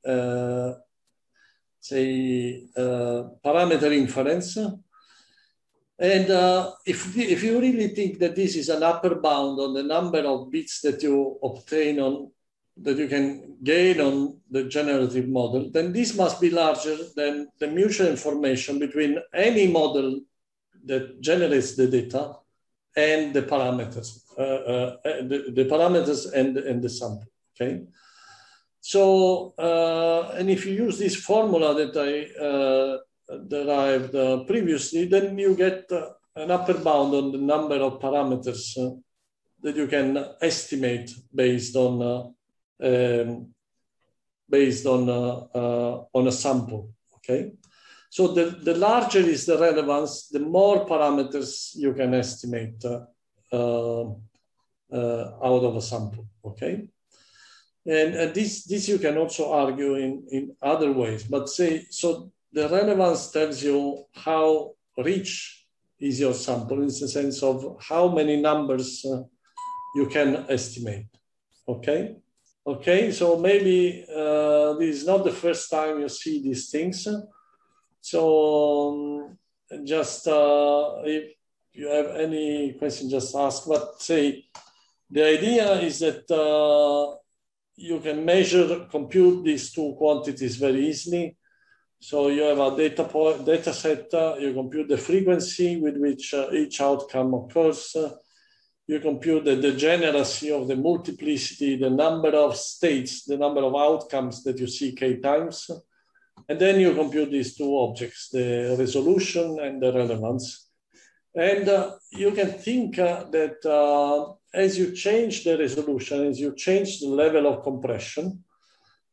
say, parameter inference. And if you really think that this is an upper bound on the number of bits that you obtain on, that you can gain on the generative model, then this must be larger than the mutual information between any model that generates the data and the parameters, the parameters and the sample, okay? So, and if you use this formula that I derived previously, then you get an upper bound on the number of parameters that you can estimate based on a sample, okay? So the larger is the relevance, the more parameters you can estimate out of a sample, okay? And this you can also argue in other ways, but say, so the relevance tells you how rich is your sample in the sense of how many numbers you can estimate, okay? Okay, so maybe this is not the first time you see these things. So just if you have any question, just ask. But say the idea is that you can compute these two quantities very easily. So you have a data set, you compute the frequency with which each outcome occurs. You compute the degeneracy of the multiplicity, the number of states, the number of outcomes that you see k times. And then you compute these two objects, the resolution and the relevance. And you can think that as you change the resolution, as you change the level of compression,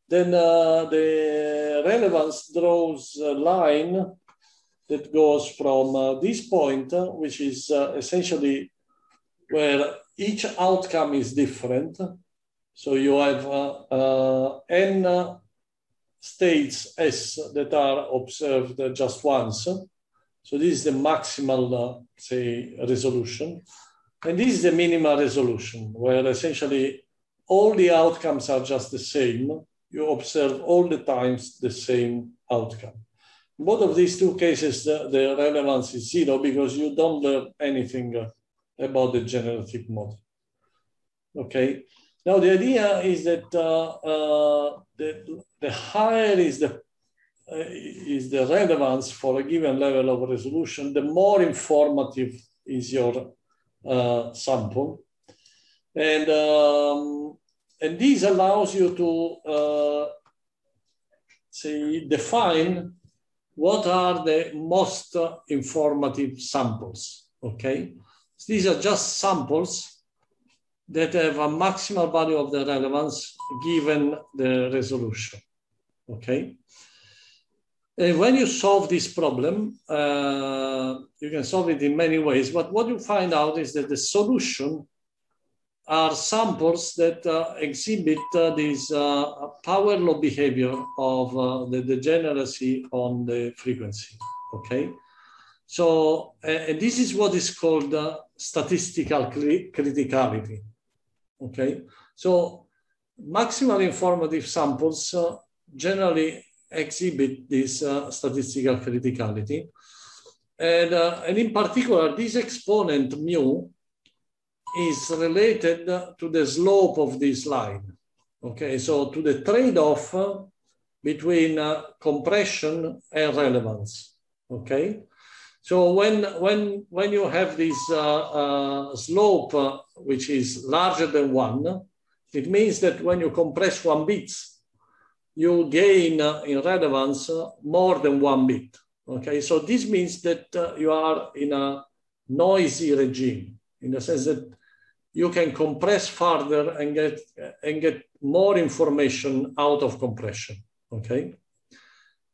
then the relevance draws a line that goes from this point, which is essentially where each outcome is different. So you have n states S that are observed just once. So this is the maximal, say, resolution. And this is the minimal resolution, where essentially all the outcomes are just the same. You observe all the times the same outcome. In both of these two cases, the relevance is zero because you don't learn anything about the generative model. Okay. Now the idea is that the higher is the relevance for a given level of resolution, the more informative is your sample, and this allows you to say define what are the most informative samples. Okay, so these are just samples that have a maximal value of the relevance given the resolution, okay? And when you solve this problem, you can solve it in many ways, but what you find out is that the solution are samples that exhibit this power law behavior of the degeneracy on the frequency, okay? So, and this is what is called statistical criticality. Okay, so maximal informative samples generally exhibit this statistical criticality. And in particular, this exponent mu is related to the slope of this line. Okay, so to the trade-off between compression and relevance. Okay. So when you have this slope which is larger than 1, it means that when you compress 1 bit, you gain in relevance more than 1 bit. Okay, so this means that you are in a noisy regime in the sense that you can compress further and get more information out of compression. Okay.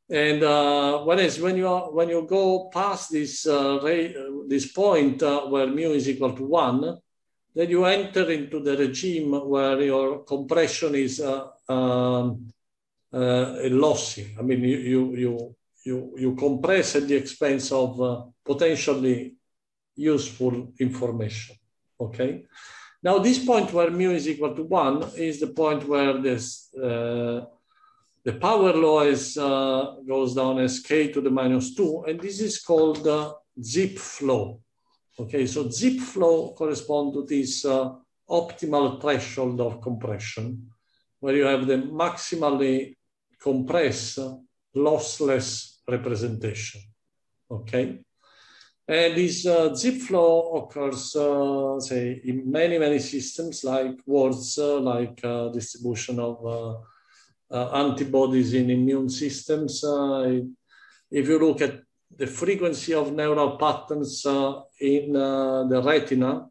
And whereas when you go past this point where mu is equal to 1, then you enter into the regime where your compression is lossy. I mean, you compress at the expense of potentially useful information. okay? Now this point where mu is equal to 1 is the point where this, the power law is, goes down as k to the minus 2, and this is called zip flow. Okay, so zip flow corresponds to this optimal threshold of compression, where you have the maximally compressed, lossless representation. Okay, and this zip flow occurs, say, in many systems, like words, like distribution of antibodies in immune systems. If you look at the frequency of neural patterns in the retina,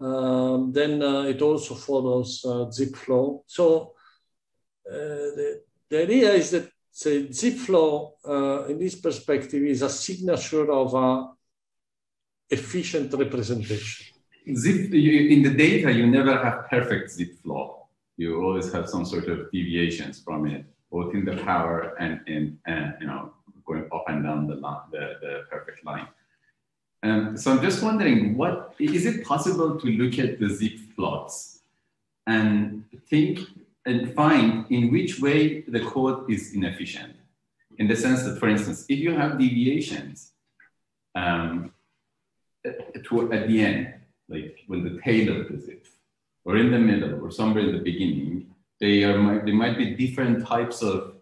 then it also follows zip flow. So the idea is that, say, zip flow in this perspective is a signature of efficient representation. In the data, you never have perfect zip flow. You always have some sort of deviations from it, both in the power and in going up and down the perfect line. So I'm just wondering, what is it possible to look at the zip plots and think and find in which way the code is inefficient? In the sense that, for instance, if you have deviations at the end, like when the tail of the zip, or in the middle, or somewhere in the beginning, they might be different types of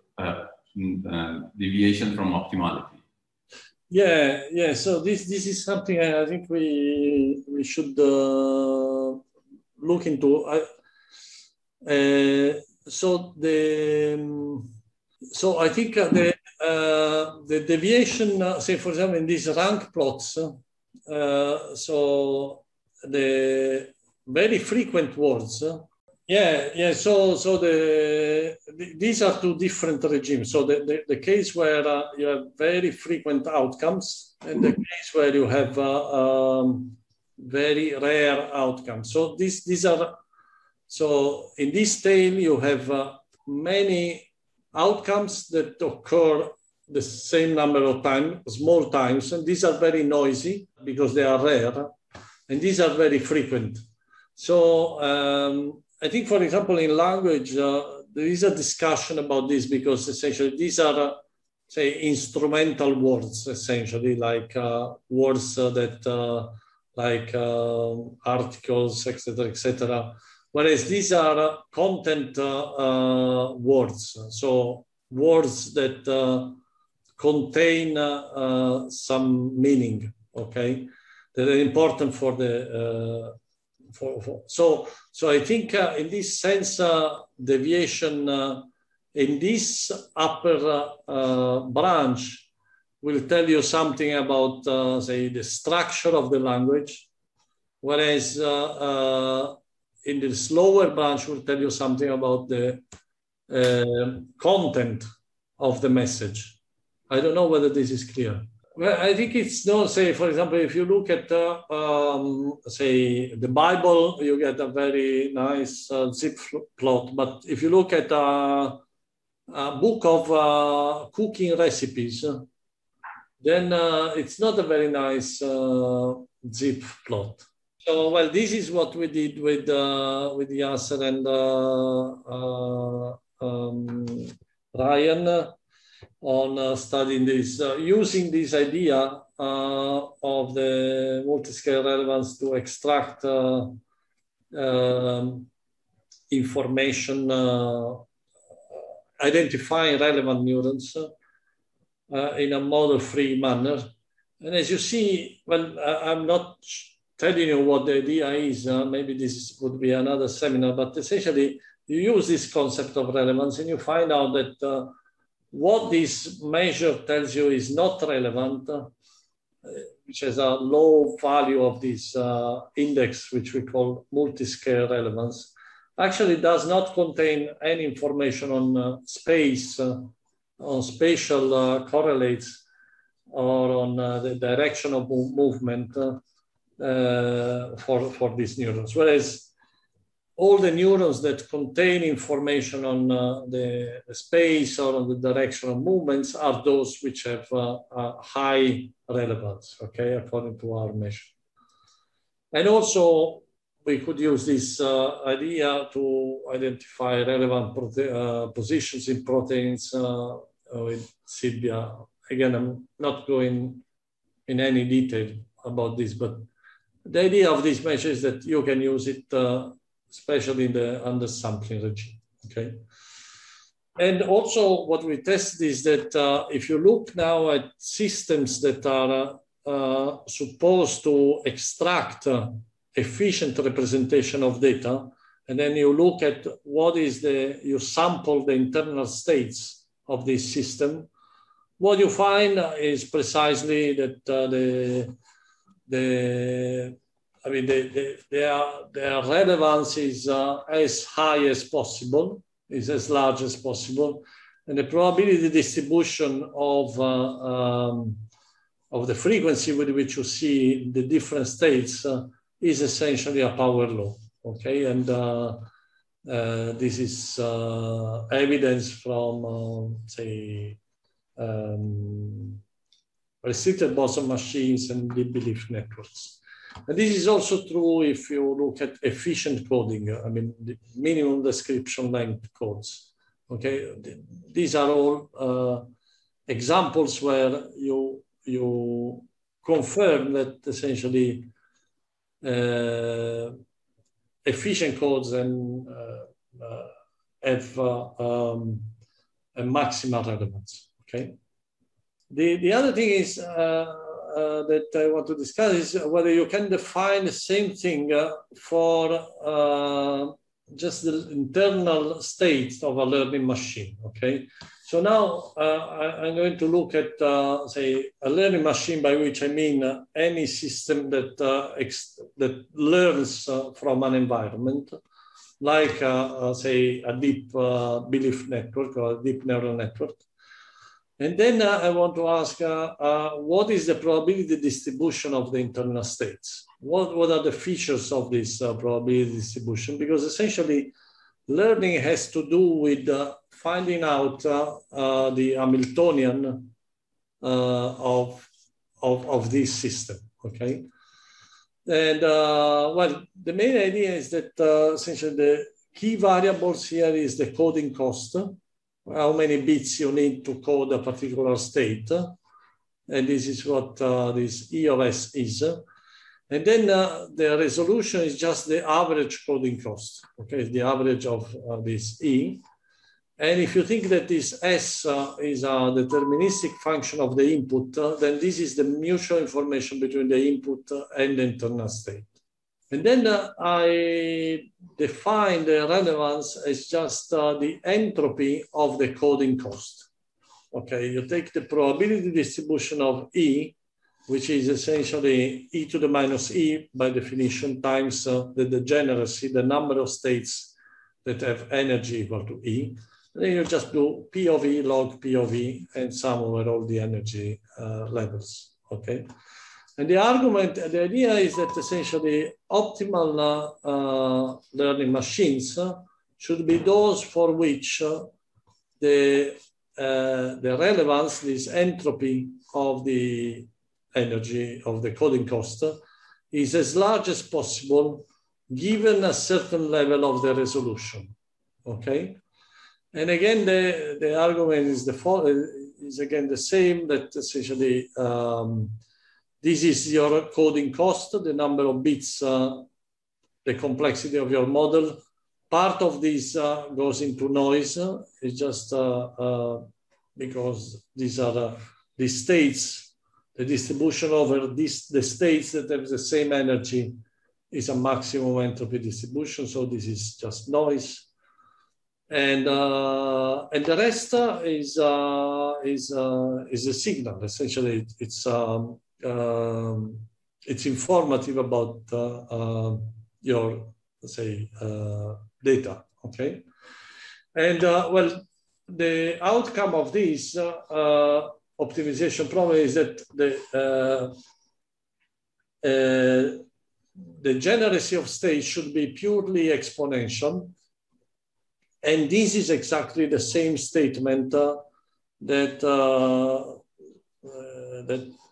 deviation from optimality. Yeah. So this is something I think we should look into. So I think the deviation, say for example in these rank plots, so the very frequent words. So these are two different regimes. So the case where you have very frequent outcomes and the case where you have very rare outcomes. So these are, so in this tail you have many outcomes that occur the same number of times, small times, and these are very noisy because they are rare, and these are very frequent. So I think, for example, in language, there is a discussion about this because essentially these are, say, instrumental words, essentially, like words that, like articles, etc. Whereas these are content words, so words that contain some meaning, okay, that are important for the So I think in this sense, deviation in this upper branch will tell you something about, say, the structure of the language, whereas in this lower branch will tell you something about the content of the message. I don't know whether this is clear. Well, I think it's no, say, for example, if you look at, say, the Bible, you get a very nice zip plot. But if you look at a book of cooking recipes, then it's not a very nice zip plot. So, well, this is what we did with Yasser and Ryan on studying this, using this idea of the multiscale relevance to extract information, identifying relevant neurons in a model-free manner. And as you see, well, I'm not telling you what the idea is. Maybe this would be another seminar, but essentially you use this concept of relevance and you find out that what this measure tells you is not relevant, which has a low value of this index, which we call multiscale relevance, actually does not contain any information on space, on spatial correlates, or on the direction of movement for these neurons. Whereas all the neurons that contain information on the space or on the direction of movements are those which have high relevance, okay, according to our measure. And also, we could use this idea to identify relevant positions in proteins with Silvia. Again, I'm not going in any detail about this, but the idea of this measure is that you can use it, especially in the undersampling regime, okay? And also what we tested is that if you look now at systems that are supposed to extract efficient representation of data, and then you look at what is you sample the internal states of this system, what you find is precisely that their relevance is as high as possible, is as large as possible, and the probability distribution of the frequency with which you see the different states is essentially a power law, okay? And this is evidence from, say, restricted boson machines and deep belief networks. And this is also true if you look at efficient coding, I mean, the minimum description length codes, okay? These are all examples where you confirm that essentially efficient codes and have a maximal relevance, okay? The other thing is that I want to discuss is whether you can define the same thing for just the internal state of a learning machine, okay? So now I'm going to look at, say, a learning machine, by which I mean any system that, that learns from an environment, like, say, a deep belief network or a deep neural network. And then I want to ask, what is the probability distribution of the internal states? What are the features of this probability distribution? Because essentially, learning has to do with finding out the Hamiltonian of this system, okay? And well, the main idea is that essentially the key variables here is the coding cost, how many bits you need to code a particular state. And this is what this E of S is. And then the resolution is just the average coding cost, okay? The average of this E. And if you think that this S is a deterministic function of the input, then this is the mutual information between the input and the internal state. And then I define the relevance as just the entropy of the coding cost. Okay, you take the probability distribution of E, which is essentially E to the minus E by definition times the degeneracy, the number of states that have energy equal to E. And then you just do P of E log P of E and sum over all the energy levels, okay? And the argument, the idea is that essentially optimal learning machines should be those for which the relevance, this entropy of the energy of the coding cost is as large as possible given a certain level of the resolution, okay? And again, the argument is again the same, that essentially this is your coding cost, the number of bits, the complexity of your model. Part of this goes into noise. It's just because these are the states, the distribution over the states that have the same energy is a maximum entropy distribution. So this is just noise. And the rest is a signal. Essentially, it's informative about your, say, data. Okay, and well, the outcome of this optimization problem is that the degeneracy of states should be purely exponential. And this is exactly the same statement that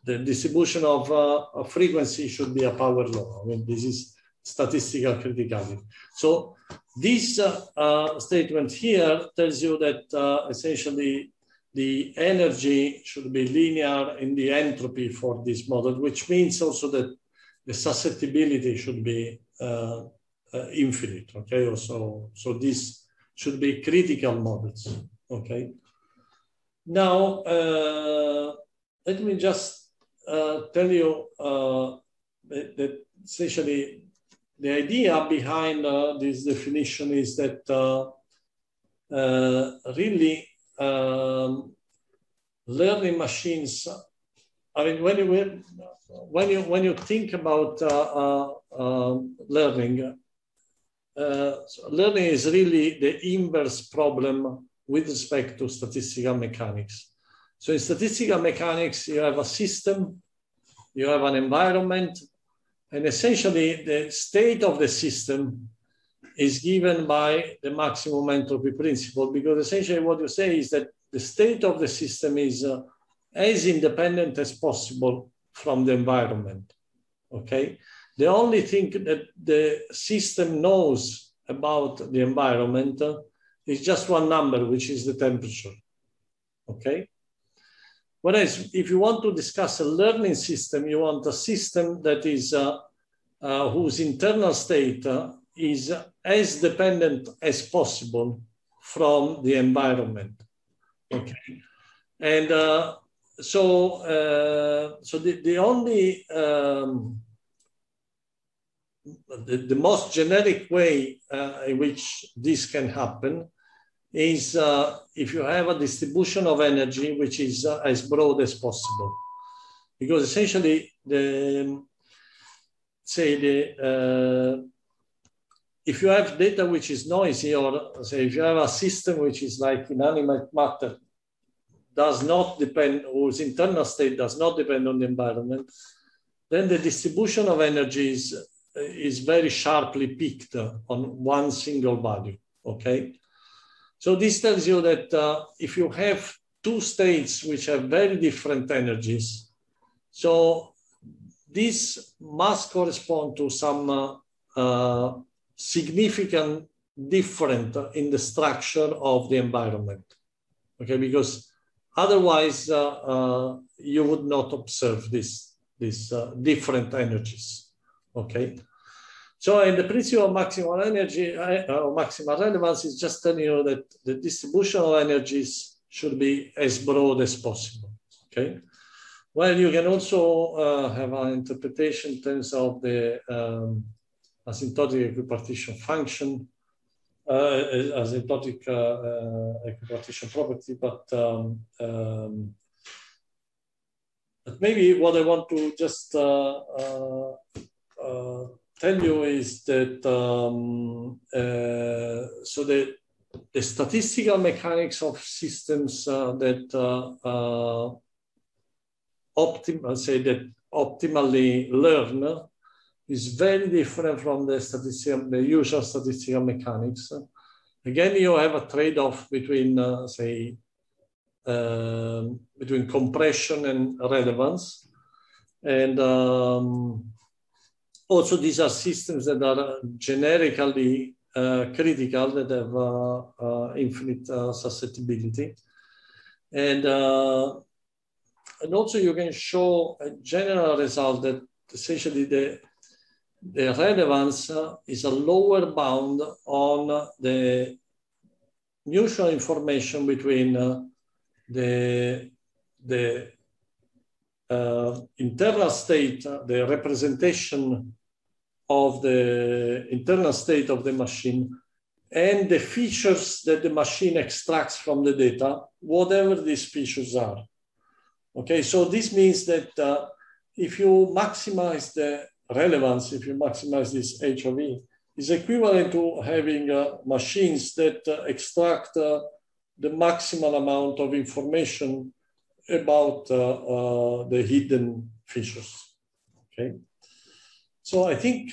the distribution of a frequency should be a power law. I mean, this is statistical criticality. So this statement here tells you that essentially the energy should be linear in the entropy for this model, which means also that the susceptibility should be infinite, okay? So this should be critical models, okay? Now, let me just tell you that essentially the idea behind this definition is that really learning machines. I mean, when you think about learning, so learning is really the inverse problem with respect to statistical mechanics. So in statistical mechanics, you have a system, you have an environment, and essentially the state of the system is given by the maximum entropy principle, because essentially what you say is that the state of the system is as independent as possible from the environment, okay? The only thing that the system knows about the environment is just one number, which is the temperature, okay? Whereas if you want to discuss a learning system, you want a system that is, whose internal state is as dependent as possible from the environment, okay? And so the only, the most generic way in which this can happen is if you have a distribution of energy which is as broad as possible. Because essentially, if you have data which is noisy, or say if you have a system which is like inanimate matter, does not depend, whose internal state does not depend on the environment, then the distribution of energy is very sharply peaked on one single value, okay? So this tells you that if you have two states which have very different energies, so this must correspond to some significant difference in the structure of the environment, okay? Because otherwise you would not observe these different energies, okay? So in the principle of maximal energy, or maximal relevance is just telling you that the distribution of energies should be as broad as possible, okay? Well, you can also have an interpretation in terms of the asymptotic equipartition function, asymptotic equipartition property, but maybe what I want to just tell you is that so the statistical mechanics of systems that optimally learn is very different from the usual statistical mechanics. Again, you have a trade-off between between compression and relevance, and also these are systems that are generically critical, that have infinite susceptibility, and also you can show a general result that essentially the relevance is a lower bound on the mutual information between the internal state, the representation of the internal state of the machine, and the features that the machine extracts from the data, whatever these features are. Okay, so this means that if you maximize the relevance, if you maximize this H of E, is equivalent to having machines that extract the maximal amount of information about the hidden features. Okay, so I think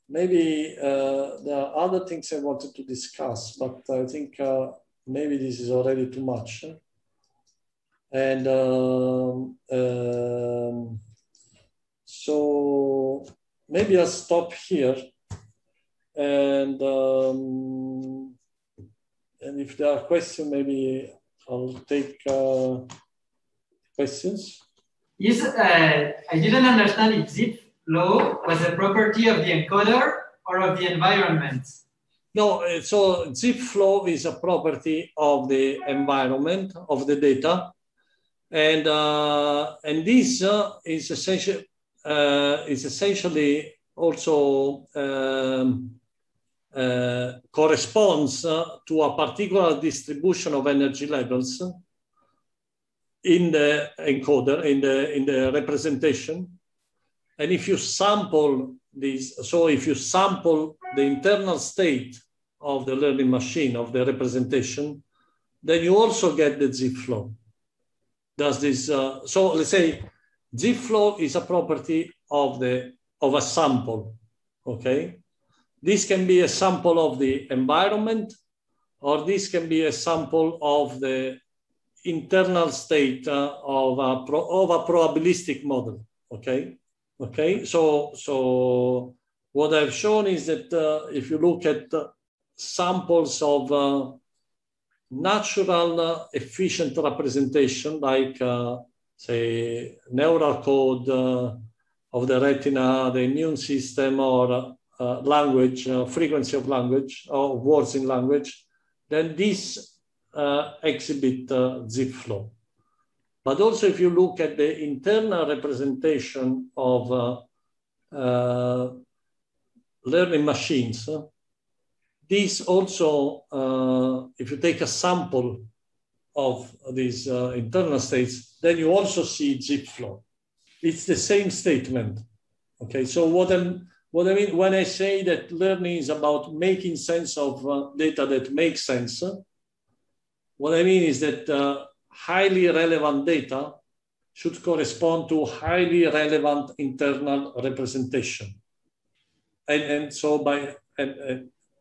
maybe there are other things I wanted to discuss, but I think maybe this is already too much. And so maybe I'll stop here. And if there are questions, maybe I'll take questions. Yes, I didn't understand if zip flow was a property of the encoder or of the environment. No, so zip flow is a property of the environment, of the data. And this is essentially also corresponds to a particular distribution of energy levels in the encoder, in the representation. And if you sample this, so if you sample the internal state of the learning machine, of the representation, then you also get the zip flow. Does this, so let's say zip flow is a property of a sample, okay? This can be a sample of the environment, or this can be a sample of the internal state of a probabilistic model, okay? Okay, so what I've shown is that if you look at samples of natural efficient representation, like say neural code of the retina, the immune system, or language, frequency of language, or words in language, then this exhibit zip flow. But also if you look at the internal representation of learning machines, these also, if you take a sample of these internal states, then you also see zip flow. It's the same statement. Okay, so what I mean when I say that learning is about making sense of data that makes sense, what I mean is that highly relevant data should correspond to highly relevant internal representation. And so by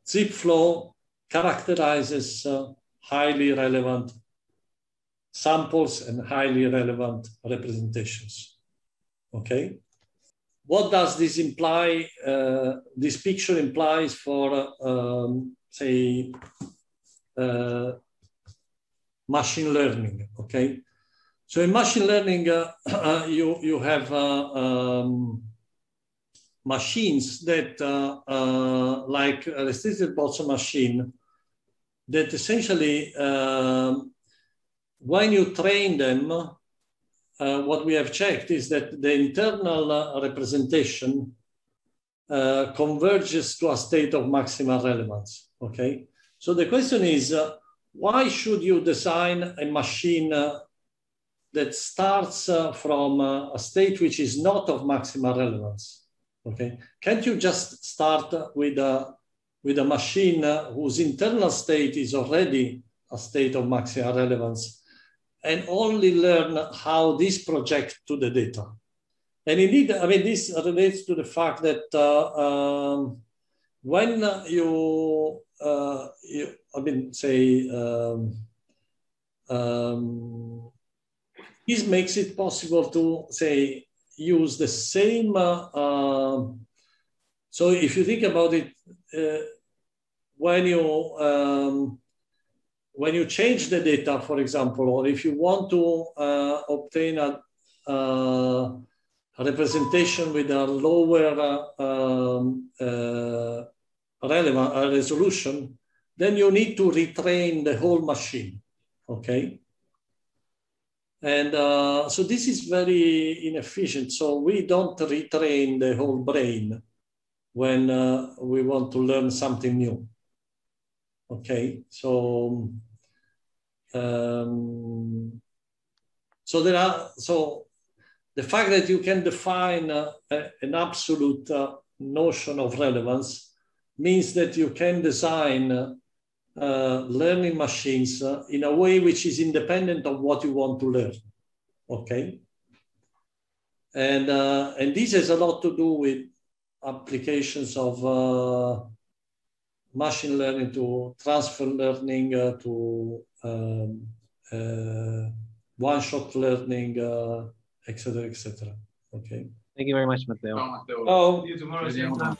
zip flow characterizes highly relevant samples and highly relevant representations. Okay? What does this imply? This picture implies for, say, machine learning, okay? So in machine learning, you have machines that, like a restricted Boltzmann machine, that essentially, when you train them, what we have checked is that the internal representation converges to a state of maximal relevance, okay? So the question is, why should you design a machine that starts from a state which is not of maximal relevance? Okay, can't you just start with a machine whose internal state is already a state of maximal relevance and only learn how this projects to the data? And indeed, I mean, this relates to the fact that when you I mean, say, this makes it possible to, say, use the same, so if you think about it, when you change the data, for example, or if you want to obtain a representation with a lower relevant resolution, then you need to retrain the whole machine, okay? And so this is very inefficient. So we don't retrain the whole brain when we want to learn something new, okay? So, so the fact that you can define an absolute notion of relevance means that you can design learning machines in a way which is independent of what you want to learn, okay? And this has a lot to do with applications of machine learning to transfer learning to one-shot learning, etc., etc. Okay. Thank you very much, Matteo. Oh. See you tomorrow. Same time.